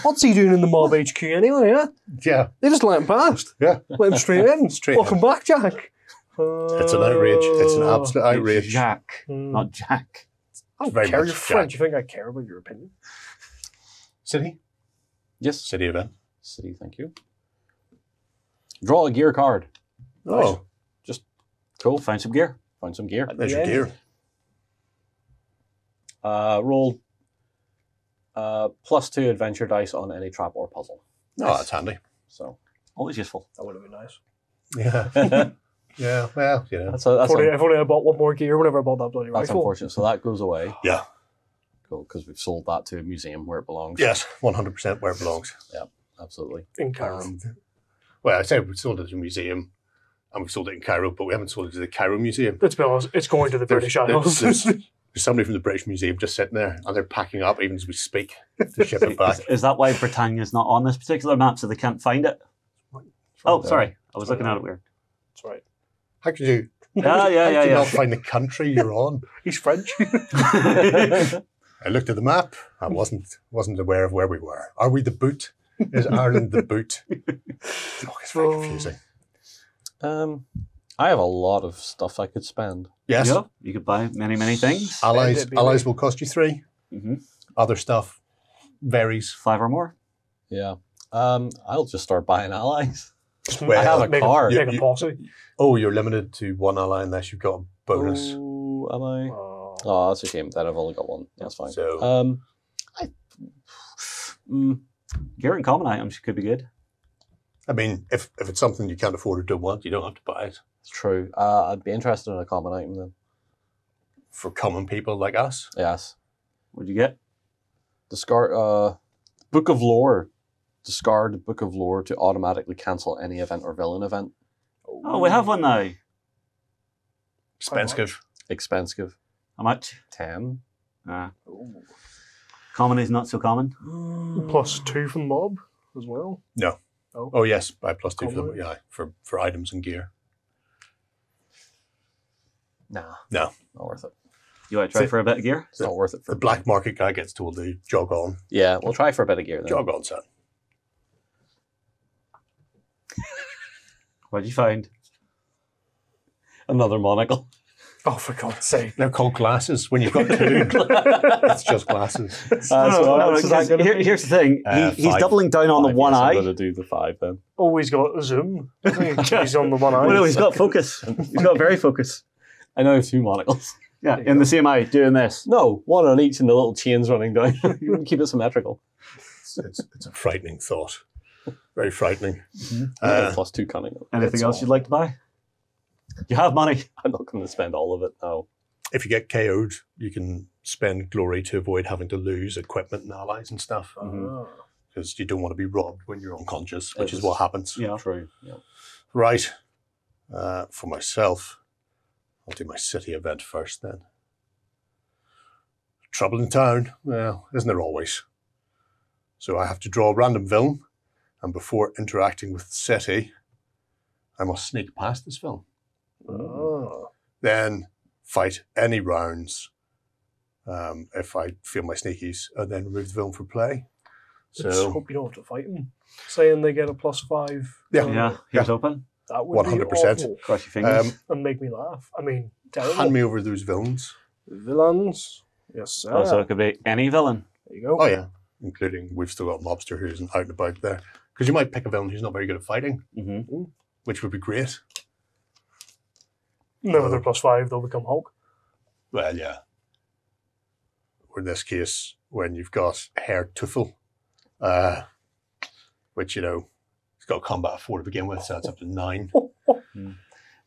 what's he doing in the mob HQ anyway, yeah? Yeah. They just let him past. Yeah. Let him straight in. Straight Welcome back, Jack. It's an outrage. It's an absolute It's outrage. Jack, Mm. not Jack. I don't very care. much You're Jack. French. You think I care about your opinion? City? Yes. City event. City, thank you. Draw a gear card. Oh, Just cool. Find some gear. Find some gear. there's your Yeah. gear. Roll +2 adventure dice on any trap or puzzle. Oh, that's handy. So Always useful. That would have been nice. Yeah. Yeah, well, you know. that's If only I bought one more gear whenever I bought that bloody that's rifle. unfortunate. So that goes away. Yeah. Cool, because we've sold that to a museum where it belongs. Yes, 100% where it belongs. Absolutely. In Cairo. Well, I said we sold it to a museum and we sold it in Cairo, but we haven't sold it to the Cairo Museum. Let's be honest, it's going to the There's- British Isles. There's somebody from the British Museum just sitting there and they're packing up even as we speak to ship it back. Is that why Britannia's not on this particular map, so they can't find it? Oh, sorry. I was looking at it weird. That's right. How could you, Yeah, how yeah, could you yeah, not find the country you're on? He's French. yeah. I looked at the map. I wasn't aware of where we were. Are we the boot? Is Ireland the boot? Oh, it's very confusing. I have a lot of stuff I could spend. Yes. Yeah, you could buy many, many things. Allies Spend it, allies baby. will cost you 3. Mm-hmm. Other stuff varies. 5 or more. Yeah. I'll just start buying allies. Well, I have a Make car. Make a You- posse. Oh, you're limited to 1 ally unless you've got a bonus. Oh, am I? Oh. Oh, that's a shame. Then I've only got 1. That's fine. So I, mm, Gear and common items could be good. I mean, if it's something you can't afford or don't want, you don't have to buy it. It's true. I'd be interested in a common item then. For common people like us. Yes. What'd you get? Discard Book of Lore. Discard Book of Lore to automatically cancel any event or villain event. Oh, we have one now. Expensive. Expensive. How much? 10. Common is not so common. +2 from mob as well. No. Oh. Oh yes, by +2 for them. Common. Yeah, for items and gear. Nah. No. Not worth it. You want to try for a bit of gear? It's not worth it for The black market guy gets told to jog on. Yeah, we'll try for a bit of gear then. Jog on, son. What'd you find? Another monocle. Oh, for God's sake. They're called glasses when you've got two. It's just glasses. Here's the thing. He's 5. doubling down on the 5, one yes, I'm eye. going to do the 5 then. Oh, he's got a zoom. He's on the one eye. Well, no, he's got focus. He's got very focus. I know I have 2 monocles. Yeah, in the same eye, doing this. No, one on each and the little chains running down. You can keep it symmetrical. It's a frightening thought. Very frightening. +2 cunning. Anything else you'd like to buy? You have money. I'm not going to spend all of it now. If you get KO'd, you can spend glory to avoid having to lose equipment and allies and stuff. Because you don't want to be robbed when you're unconscious, which is what happens. Yeah. True. Yeah. Right. For myself, I'll do my city event first then. Trouble in town? Well, isn't there always? So I have to draw a random villain, and before interacting with the city, I must sneak past this villain. Then fight any rounds if I feel my sneakies, and then remove the villain from play. Just So hope you don't have to fight him. Saying they get a +5. Yeah. Here's open. That would 100%. be awful Cross your fingers. and make me laugh. I mean, terrible. hand me over those villains. Villains. Yes, sir. Also, it could be any villain. There you go. Oh yeah, including we've still got Mobster who's out and about there. Because you might pick a villain who's not very good at fighting, which would be great. No, they're +5, they'll become Hulk. Well, yeah. Or in this case, when you've got Herr Tuffel, which, you know, he's got combat of 4 to begin with, so that's up to 9.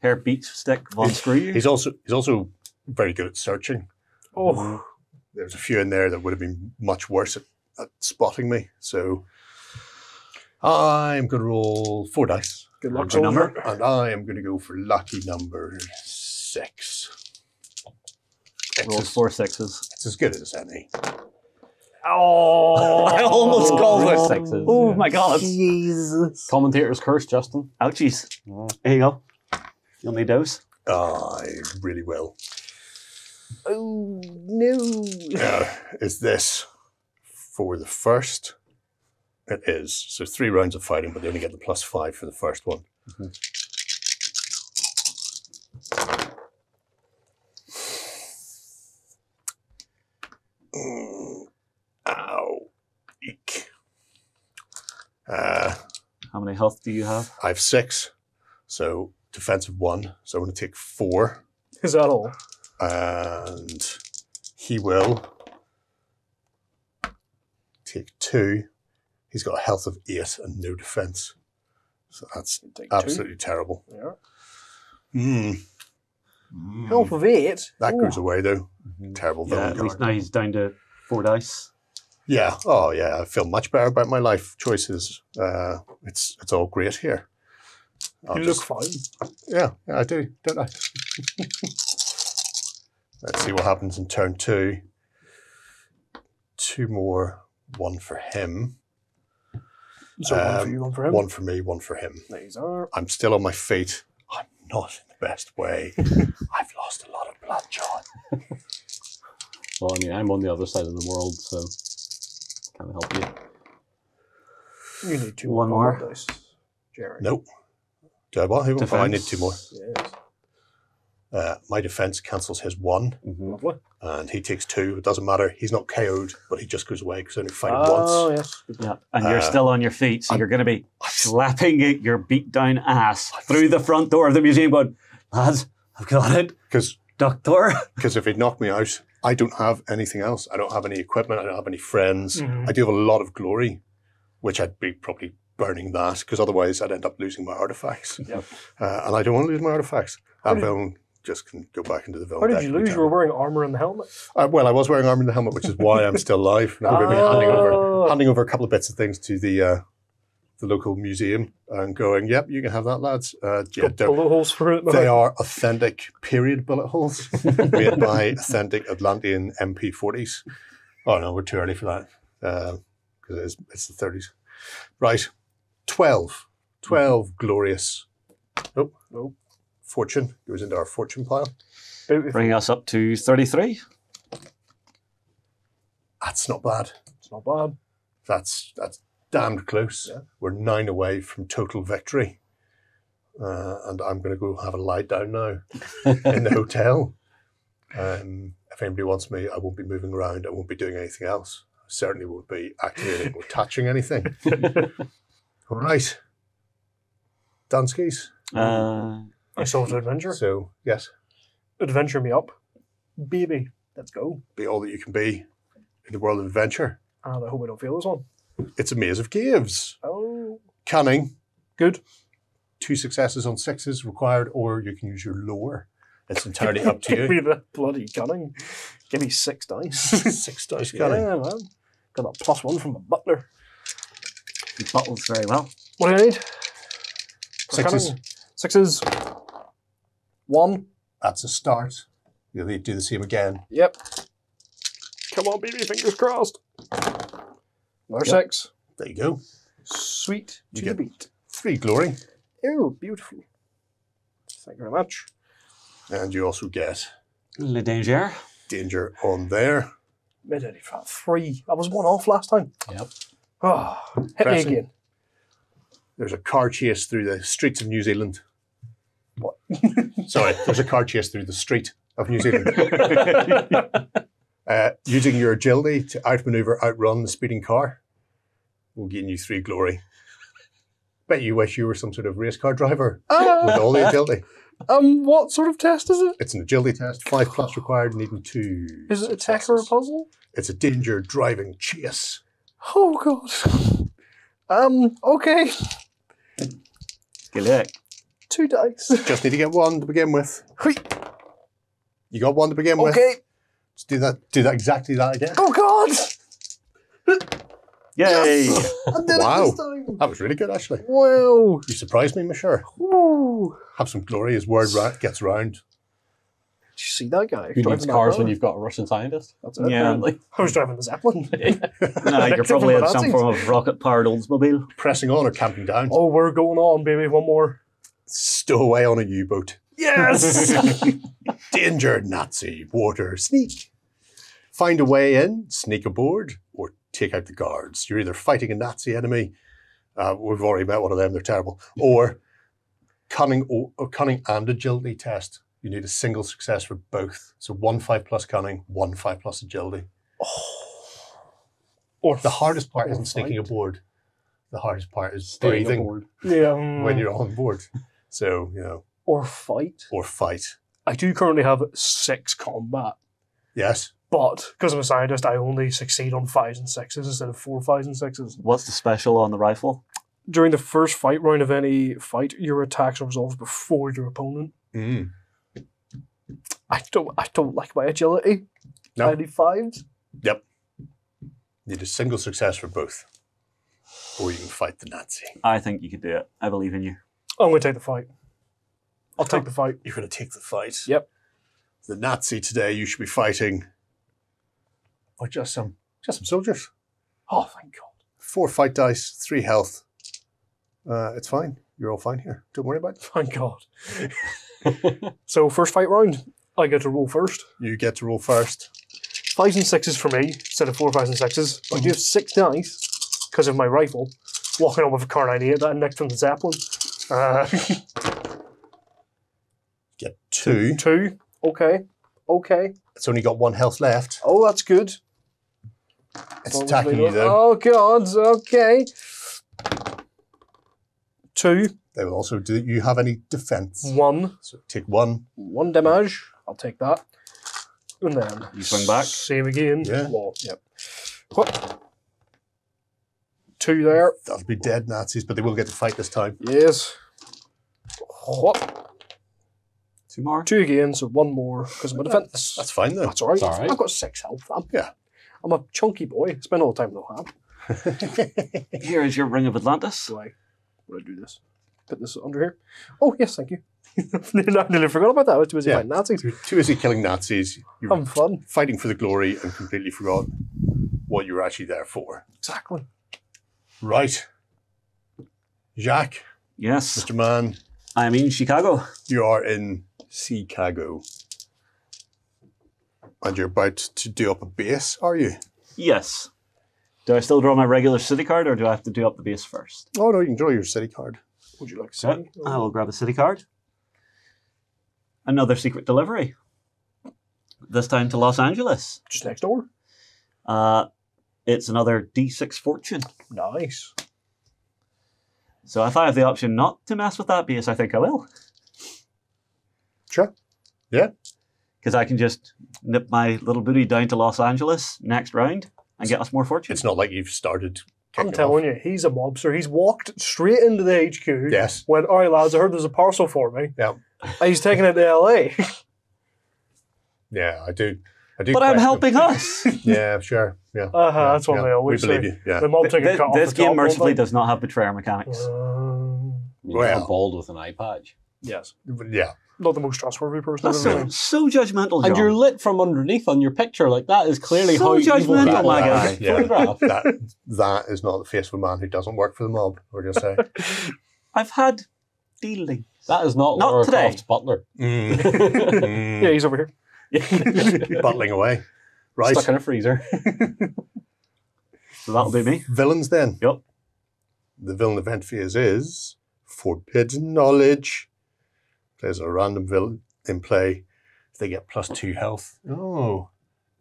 Hair beat stick von screw you. He's also very good at searching. Oh, There's a few in there that would have been much worse at spotting me. So I'm going to roll 4 dice. good luck, Good number. soldier. And I am going to go for lucky number 6. Rolled 4 sixes. It's as good as any. Oh, I almost called it. 6s. Oh my God. Jesus. Commentator's curse, Justin. Ouchies. There you go. You'll need those. I really will. Oh, no. Is this for the first? It is. So 3 rounds of fighting, but they only get the +5 for the first one. Ow. Eek. How many health do you have? I have 6. So defensive 1. So I'm going to take 4. Is that all? And he will take 2. He's got a health of 8 and no defense. So that's Take absolutely terrible. 2. Yeah. Health of 8? That Ooh. goes away though. Terrible Yeah, villain at least card. now he's down to 4 dice. Yeah. Oh yeah. I feel much better about my life choices. It's all great here. You look fine. Yeah, I do, don't I? Let's see what happens in turn 2. 2 more. 1 for him. So 1 for you, 1 for him. 1 for me, 1 for him. These are. I'm still on my feet. I'm not in the best way. I've lost a lot of blood, John. Well, I mean, I'm on the other side of the world, so can't help you. You need 2 One more more. dice, Jerry. Nope. Do I want him? Oh, I need Defense. 2 more. Yes. My defense cancels his 1, Lovely. and he takes 2. It doesn't matter. He's not KO'd, but he just goes away because I only fight him Oh, once. yes. Yeah, and you're still on your feet, so you're going to be slapping your beat down ass through the front door of the museum going, lads, I've got it. Doctor. Because if he'd knocked me out, I don't have anything else. I don't have any equipment. I don't have any friends. Mhm. I do have a lot of glory, which I'd be probably burning that, because otherwise I'd end up losing my artifacts. Yep. And I don't want to lose my artifacts. That villain just can go back into the villain How did deck you lose? anytime. You were wearing armor and the helmet. Well, I was wearing armor and the helmet, which is why I'm still alive. And I'm going to be handing over a couple of bits of things to the local museum and going, yep, you can have that, lads. Got bullet holes for it. They are authentic period bullet holes made by authentic Atlantean MP40s. Oh no, we're too early for that because it's the 30s. Right, 12 glorious. Oh, fortune goes into our fortune pile. Bringing us up to 33. That's not bad. It's not bad. That's damned close. Yeah. We're 9 away from total victory. And I'm going to go have a lie down now in the hotel. If anybody wants me, I won't be moving around. I won't be doing anything else. I certainly won't be activating or touching anything. All right. Danskis. I saw an adventure. So, yes, Adventure me up. Baby, let's go. be all that you can be in the world of adventure. And I hope I don't fail this one. It's a maze of caves. Oh. Cunning. Good. 2 successes on 6s required, or you can use your lore. It's entirely up to Give me you. the bloody cunning. Give me 6 dice. 6 dice cunning. Yeah, man. Got that +1 from a butler. He buttles very well. What do I need? For 6s. cunning? 6s. 1. That's a start. You'll need to do the same again. Yep. Come on, baby. Fingers crossed. Another Yep. 6. There you go. Sweet You to get- the beat. 3 glory. Oh, beautiful. Thank you very much. And you also get Le Danger. danger on there. Mid 3. I was 1 off last time. Yep. Oh, hit Pressing. me again. There's a car chase through the streets of New Zealand. What? Sorry, there's a car chase through the street of New Zealand. Using your agility to outmaneuver, outrun the speeding car will gain you 3 glory. Bet you wish you were some sort of race car driver with all the agility. What sort of test is it? It's an agility test, 5+ required, needing 2. Is it a tech or a puzzle? It's a danger driving chase. Oh god. Okay. Good luck. 2 dice. Just need to get 1 to begin with. Hui. You got 1 to begin with. Okay. Just do that exactly that again. Oh god. Yay! I did Wow. it this time. That was really good, actually. Wow. You surprised me, monsieur. Ooh. Have some glory as word gets round. Did you see that guy? Who driving needs that cars car? when you've got a Russian scientist? That's it. Yeah. Apparently. I was driving the Zeppelin. No, you're probably in some Nazis. form of rocket-powered Oldsmobile. Pressing on or camping down. Oh, we're going on, baby. One more. Stow away on a U-boat. Yes. Danger, Nazi, water, sneak. Find a way in, sneak aboard, or take out the guards. You're either fighting a Nazi enemy, we've already met one of them, they're terrible, or cunning and agility test. You need a single success for both. So 1 5+ cunning, 1 5+ agility. Or The hardest part or isn't sneaking fight. aboard. The hardest part is Staying breathing aboard. Yeah. when you're on board. So, Or fight. or fight. I do currently have 6 combat, Yes. but because I'm a scientist, I only succeed on 5s and 6s instead of 4 5s and 6s. What's the special on the rifle? During the first fight round of any fight, your attacks are resolved before your opponent. Mm. I don't like my agility. No. I need 5s. Yep. Need a single success for both. Or you can fight the Nazi. I think you could do it. I believe in you. I'm going to take the fight. I'll take the fight. You're going to take the fight. Yep. The Nazi today you should be fighting. Or just some soldiers. Oh, thank God. 4 fight dice, 3 health. It's fine. You're all fine here. Don't worry about it. Thank God. So, first fight round, I get to roll first. You get to roll first. 5s and 6s for me, instead of 4 5s and 6s. I do have 6 dice, because of my rifle. Walking on with a car 98 that I nicked from the Zeppelin. Get 2. 2. Okay. It's only got 1 health left. Oh, that's good. It's attacking you though. Oh, God. Okay. 2. They will also do. You have any defense? 1. So take 1. 1 damage. I'll take that. And then You swing back? Same again. Yeah. Well, yep. What? 2 there. That'll be dead Nazis, but they will get to fight this time. Yes. What? 2 more. 2 again, so 1 more because I'm a defense. That's fine though. That's all right. It's all right. I've got 6 health. Yeah. I'm a chunky boy. Spend all the time in the lab. Here is your Ring of Atlantis. Would I do this? Put this under here. Oh yes, thank you. I nearly forgot about that. I was too busy fighting Nazis. You're too busy killing Nazis. You were I'm fun. fighting for the glory and completely forgot what you were actually there for. Exactly. Right. Jacques, Yes. Mr. Man, I'm in Chicago. you are in Chicago. And you're about to do up a base, are you? Yes. Do I still draw my regular city card, or do I have to do up the base first? Oh no, you can draw your city card. Would you like to see? Yep. I will grab a city card. Another secret delivery. This time to Los Angeles. Just next door. It's another D6 fortune. Nice. So if I have the option not to mess with that base, I think I will. Sure. Yeah. Because I can just nip my little booty down to Los Angeles next round and get us more fortune. It's not like you've started I'm telling you, he's a mobster. He's walked straight into the HQ. Yes. Went, all right, lads, I heard there's a parcel for me. Yeah. And he's taking it to LA. Yeah, I do. But I'm helping us. Yeah, sure. Yeah. That's what they always we say. believe you. Yeah. The mob ticket cut off This the game top, mercifully don't they? does not have betrayer mechanics. You're bold with an eye patch. Yes. Yeah. Not the most trustworthy person That's I've ever so seen. judgmental, John. And you're lit from underneath on your picture. Like, that is clearly So how evil judgmental, that my guy. guy. Yeah. Photograph. That is not the face of a man who doesn't work for the mob, we're just saying. I've had dealing. That is not Not Laura today. Croft's butler. Yeah, he's over here. Buttling away. Right. Stuck in a freezer. So that'll be me. Villains then. Yep. The villain event phase is Forbidden Knowledge. There's a random villain in play. If they get +2 health. Oh,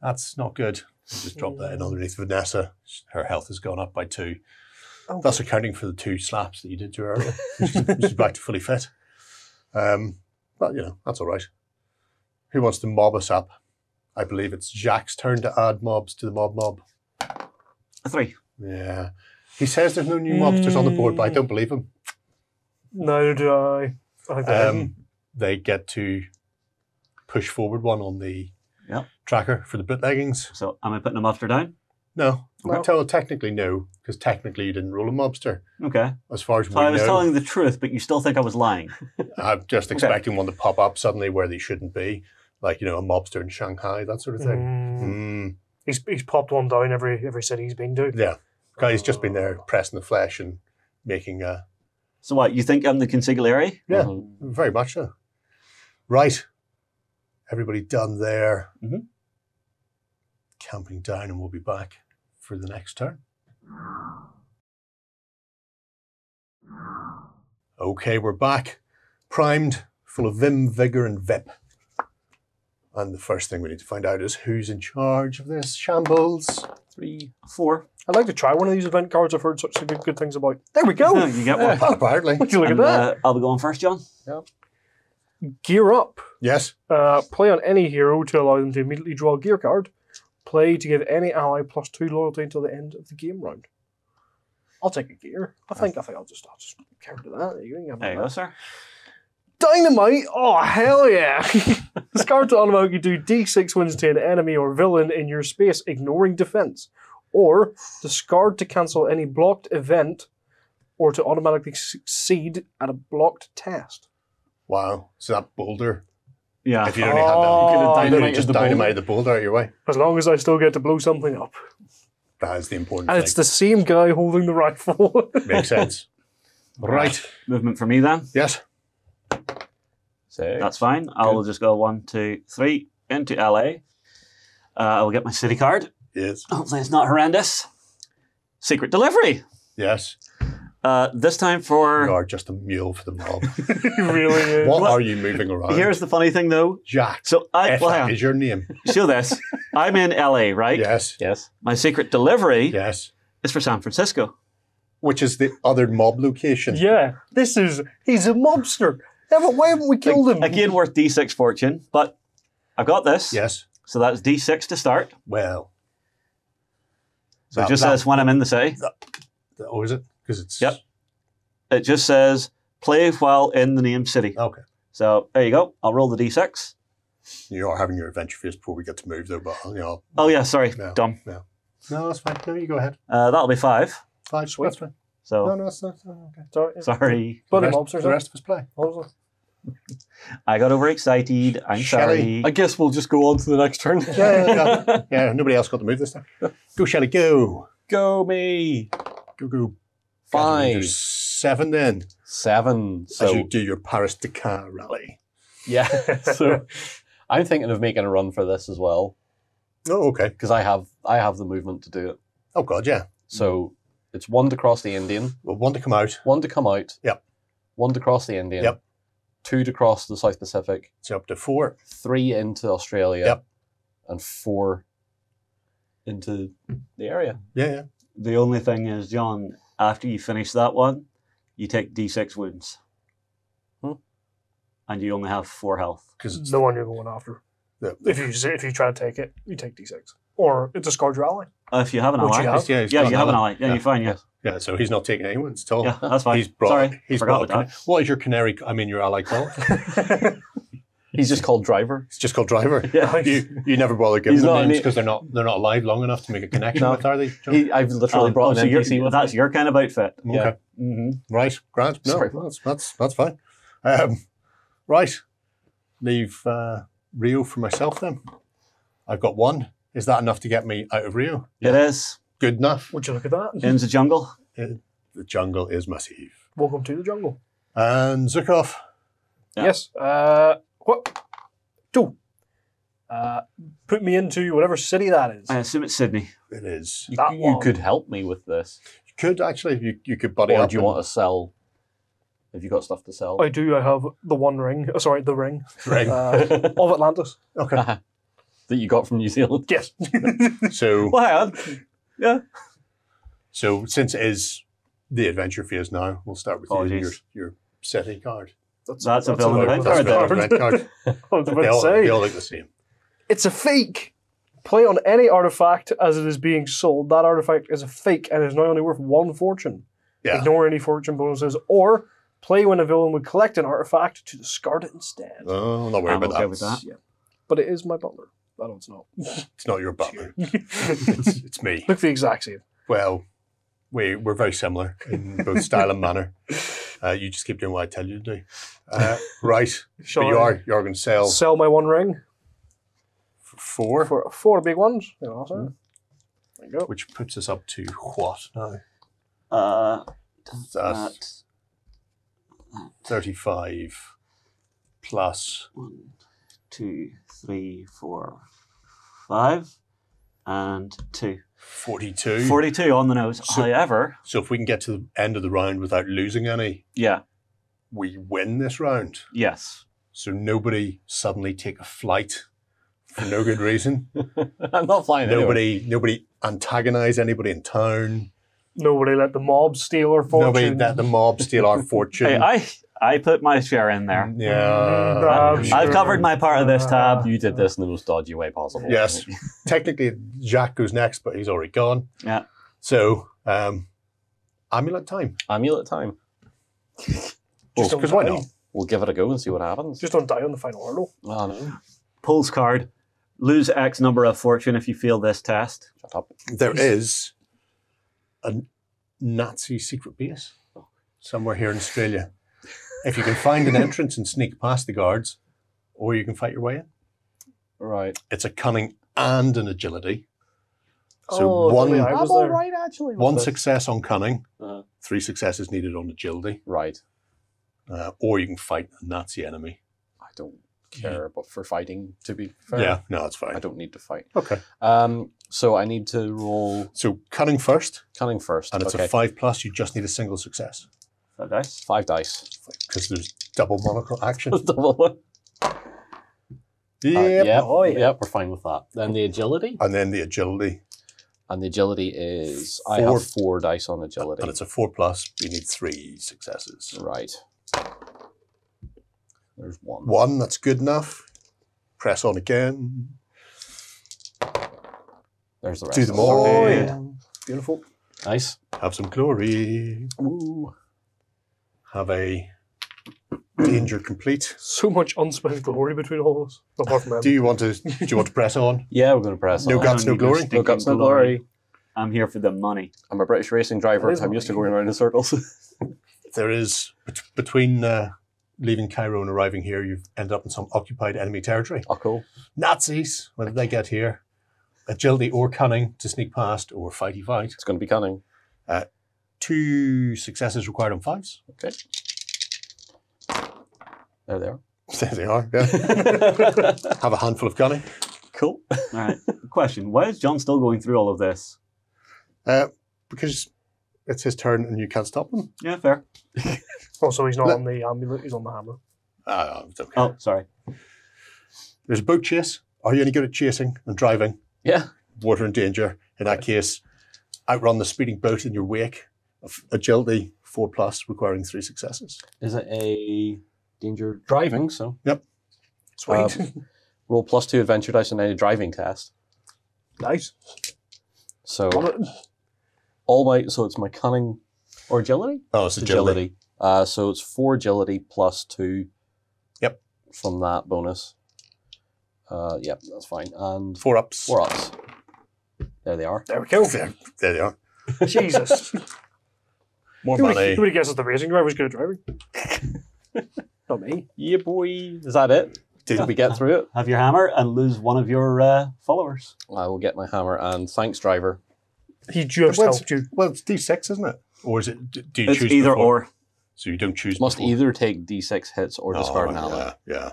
that's not good. Just drop that in underneath Vanessa. Her health has gone up by 2. Oh. That's accounting for the 2 slaps that you did to her earlier. She's back to fully fit. But, that's all right. Who wants to mob us up? I believe it's Jack's turn to add mobs to the mob. A 3. Yeah. He says there's no new mobsters on the board, but I don't believe him. Neither do I. I think they're hidden. They get to push forward 1 on the Yep. tracker for the bootleggings. So am I putting a mobster down? No. No. Technically no, because technically you didn't roll a mobster. Okay. As far as So we I was know. telling the truth, but you still think I was lying. I'm just expecting one to pop up suddenly where they shouldn't be. Like, a mobster in Shanghai, that sort of thing. He's popped one down every city he's been to. Yeah. Guy's just been there pressing the flesh and making So what, you think I'm the consigliere? yeah, very much so. Right. Everybody done there. Mhm. Camping down, and we'll be back for the next turn. Okay, we're back. Primed, full of vim, vigor, and vip. And the first thing we need to find out is who's in charge of this shambles. 3, 4. I'd like to try one of these event cards I've heard such good things about. There we go. You get one. Apparently. Would you look And, at that? I'll be going first, John. Gear up. Yes. Play on any hero to allow them to immediately draw a gear card. Play to give any ally +2 loyalty until the end of the game round. I'll take a gear. I think I'll just carry to that. There you go. There you go, sir. Dynamite! Oh, hell yeah! Discard to automatically do D6 wins to an enemy or villain in your space, ignoring defense. Or discard to cancel any blocked event or to automatically succeed at a blocked test. Wow. So that boulder. Yeah. If you'd only had that, you could have dynamited just the boulder. dynamited the boulder out of your way. As long as I still get to blow something up. That is the important And thing. it's the same guy holding the rifle. Makes sense. Right. Movement for me then. Yes. 6. That's fine. I'll just go 1, 2, 3 into LA. I'll get my city card. Yes. Hopefully it's not horrendous. Secret delivery. Yes. This time You for... are just a mule for the mob. He really is. What are you moving around? Here's the funny thing though. Jack. So F hang on. is your name. Show this. I'm in LA, right? Yes. Yes. My secret delivery Yes. is for San Francisco. Which is the other mob location. Yeah, he's a mobster. Why haven't we killed him? Again, worth D6 fortune, but I've got this. Yes. So that's D6 to start. Well. So it just says when I'm in the city. or is it? Because it's... Yep. It just says, play while in the named city. Okay. So there you go. I'll roll the d6. You are having your adventure phase before we get to move, though, but, you know... Oh, yeah, sorry. No, Dumb. No, that's fine. No, you go ahead. That'll be 5. 5, Sweet. that's fine. So, No, that's okay. sorry. Bloody mobs The or rest of us play. something. I got overexcited. I'm Shelley. sorry. I guess we'll just go on to the next turn. Yeah, nobody else got to move this time. Go, Shelley, go. Go me. Go. 5. There's 7 then, 7. as So you do your Paris-Dakar rally. yeah. So I'm thinking of making a run for this as well Oh, okay. because I have the movement to do it. Oh, God, yeah. So it's 1 to cross the Indian, Well, 1 to come out. 1 to come out. Yep. 1 to cross the Indian. Yep. 2 to cross the South Pacific. It's up to 4. 3 into Australia. Yep. And 4 into the area. Yeah. The only thing is, John, after you finish that one, you take d6 wounds. And you only have 4 health. Because it's The one you're going after. If you try to take it, you take d6. Or it's a scourge your ally. If you have an Which ally. you have. he's Yeah, got you have an another. ally. Yeah, you're fine, yeah. Yeah, so he's not taking any wounds at all. Yeah, that's fine. He's brought. Sorry, He's forgot brought. about that. What is your your ally called? He's just called driver. It's just called Driver. Yeah. You never bother giving He's them not names any- because they're not alive long enough to make a connection No. with, are they? John? I've literally brought so an NPC with that's me. your kind of outfit. Yeah. Okay. Mm-hmm. Right, Grant. No, Sorry. that's fine. Right, leave Rio for myself then. I've got 1. Is that enough to get me out of Rio? It is. Good enough. Would you look at that? In the jungle. The jungle is massive. Welcome to the jungle. And Zukov. Yeah. Yes. What? 2. Put me into whatever city that is. I assume it's Sydney. It is. You, That you one. could help me with this. You could actually. You could buddy Or up. do you want to sell? Have you got stuff to sell? I do. I have the one ring. Sorry, the ring Ring. of Atlantis. Okay. That you got from New Zealand? Yes. So Well, hang on. Yeah. So since it is the adventure phase now, we'll start with your city card. That's a villain event That's card a then. event card. I was about They to all, say. they all look the same. It's a fake. Play on any artifact as it is being sold. That artifact is a fake and is now only worth 1 fortune. Yeah. Ignore any fortune bonuses. Or play when a villain would collect an artifact to discard it instead. Oh, I'm not worried I'm about okay that. with that. Yeah. But it is my butler. I know it's not. It's not your butler. it's me. Look the exact same. Well, we're very similar in both style and manner. You just keep doing what I tell you to do. Right. Shall But I you're going to sell sell my 1 ring for 4, for 4 big ones? You know, so. There you go. which puts us up to what now? That 35 plus 1, 2, 3, 4, 5, and 2. 42. 42 on the nose. So- However, So if we can get to the end of the round without losing any, yeah, we win this round. yes. So nobody suddenly take a flight for no good reason. I'm not flying anywhere. Nobody antagonize anybody in town. Nobody let the mob steal our fortune. Nobody let the mob steal our fortune. Hey, I put my share in there. Yeah. I'm I've covered my part of this tab. You did this in the most dodgy way possible. Yes. Technically, Jacques goes next, but he's already gone. Yeah. So, amulet time. Amulet time. Just Because why not? We'll give it a go and see what happens. Just don't die on the final hurdle. Oh, no. Pulse card. Lose X number of fortune if you fail this test. Shut up. There is a Nazi secret base somewhere here in Australia. If you can find an entrance and sneak past the guards, or you can fight your way in. Right. It's a cunning and an agility. So Oh, one yeah, I was there. actually. one success on cunning, Uh-huh. 3 successes needed on agility, Right. or you can fight a Nazi enemy. I don't care, but for fighting, to be fair, Yeah, no, that's I fine. don't need to fight. Okay. So I need to roll So cunning first, cunning first. and it's okay. a 5+. You just need a single success That dice. 5 dice. because there's double monocle action. Double one. Yep. Yep. Oh, yeah. Yep, we're fine with that. Then the agility. And then the agility, And the agility is I 4. have 4 dice on agility. and it's a 4+. You need 3 successes. Right. There's 1. 1, that's good enough. Press on again. There's the rest. Do of them it. all. Oh, yeah. Beautiful. Nice. Have some glory. Ooh. Have a danger complete. So much unspent glory between all of us. Apart from Do you want to press on? Yeah, we're going to press No on. guts, no glory. No guts, no glory. I'm here for the money. I'm a British racing driver. I'm used to going around in circles. There is, between leaving Cairo and arriving here, you've ended up in some occupied enemy territory. Oh, cool. Nazis, when did they get here? Agility or cunning to sneak past, or fighty fight. It's going to be cunning. 2 successes required on 5s. Okay. There they are. There they are, yeah. Have a handful of cunning. Cool. All right. Question: why is John still going through all of this? Because it's his turn and you can't stop him. Yeah, fair. Also, he's not on the amulet, he's on the hammer. It's okay. Oh, sorry. There's a boat chase. Are you any good at chasing and driving? Yeah. Water in danger. In that case, outrun the speeding boat in your wake. Agility 4+, requiring 3 successes. Is it a danger driving? So. Yep. Sweet. Roll +2 adventure dice on any driving test. Nice. So so it's my cunning or agility? Oh, it's agility. So it's 4 agility +2. Yep. From that bonus. Yep, that's fine. And 4 ups. 4 ups. There they are. There we go. There they are. Jesus. More money. Nobody guesses the racing driver's good at driving. Not me. Yeah, boy. Is that it? Did we get through it? Have your hammer and lose one of your followers. I will get my hammer and thanks, driver. He just Well, helped you. Well, it's D6, isn't it? Or is it? Do you It's choose either before? or. So you don't choose. Must before. either take D6 hits or discard an ally. Yeah.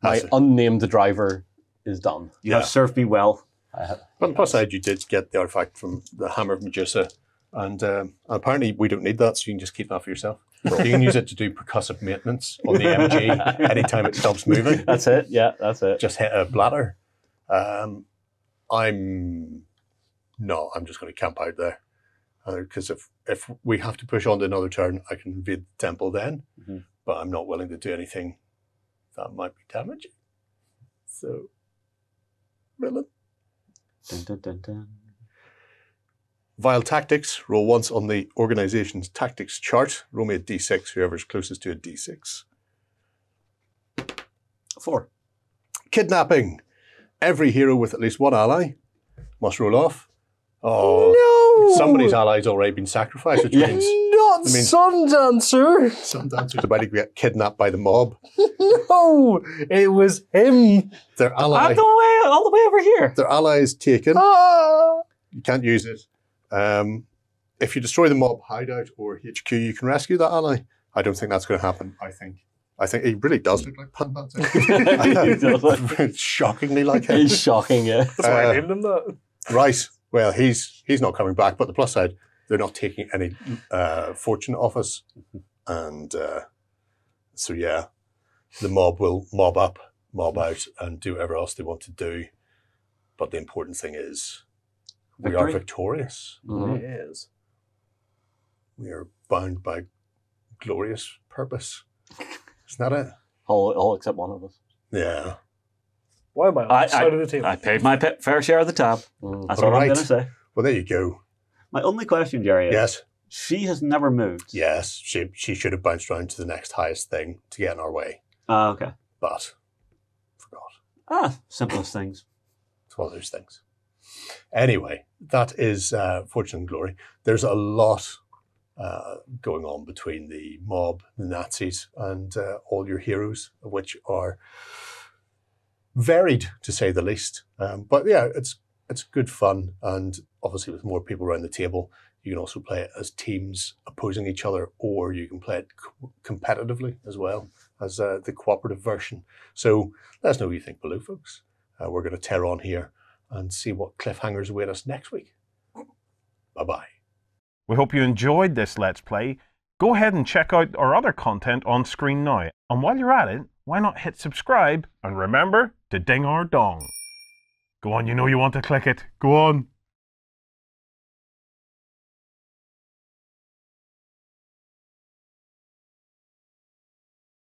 My That's it. unnamed driver is done. You have served me well. But on the plus side, you did get the artifact from the Hammer of Medusa, and apparently we don't need that, so you can just keep that for yourself. You can use it to do percussive maintenance on the MG anytime it stops moving. That's it. Yeah, that's it. Just hit a bladder. I'm just going to camp out there, because if we have to push on to another turn, I can invade the temple then, but I'm not willing to do anything that might be damaging. So, really. Dun, dun, dun, dun. Vile tactics. Roll once on the organization's tactics chart. Roll me a d6, whoever's closest to a d6. 4. Kidnapping. Every hero with at least one ally must roll off. Oh, No! somebody's ally's already been sacrificed, which means Not means- Sundancer! Sundancer's about to get kidnapped by the mob. No! It was him! Their I'm ally, all the way over here. their ally is taken. Ah! You can't use it. If you destroy the mob hideout or HQ, you can rescue that ally. I don't think that's going to happen. I think he really does look like Pan It's shockingly like him. It's shocking, yeah. That's why I named him that. Right. Well, he's not coming back. But the plus side, they're not taking any fortune off us, and so yeah, the mob will mob up, mob out, and do whatever else they want to do. But the important thing is, we are Victory? victorious. Mhm. Yes. We are bound by glorious purpose. Isn't that it? All except one of us. Yeah. Why am I on the side of the table? I paid my fair share of the tab. Mm. That's all I'm Alright. going to say. Well, there you go. My only question, Jerry, is Yes. she has never moved. Yes. She should have bounced around to the next highest thing to get in our way, Okay. but forgot. Simplest things. It's one of those things. Anyway, that is Fortune and Glory. There's a lot going on between the mob, the Nazis, and all your heroes, which are varied, to say the least. But yeah, it's good fun, and obviously with more people around the table, you can also play it as teams opposing each other, or you can play it competitively as well as the cooperative version. So let us know what you think below, folks. We're going to tear on here and see what cliffhangers await us next week. Bye-bye. We hope you enjoyed this Let's Play. Go ahead and check out our other content on screen now. And while you're at it, why not hit subscribe and remember to ding our dong. Go on, you know you want to click it. Go on.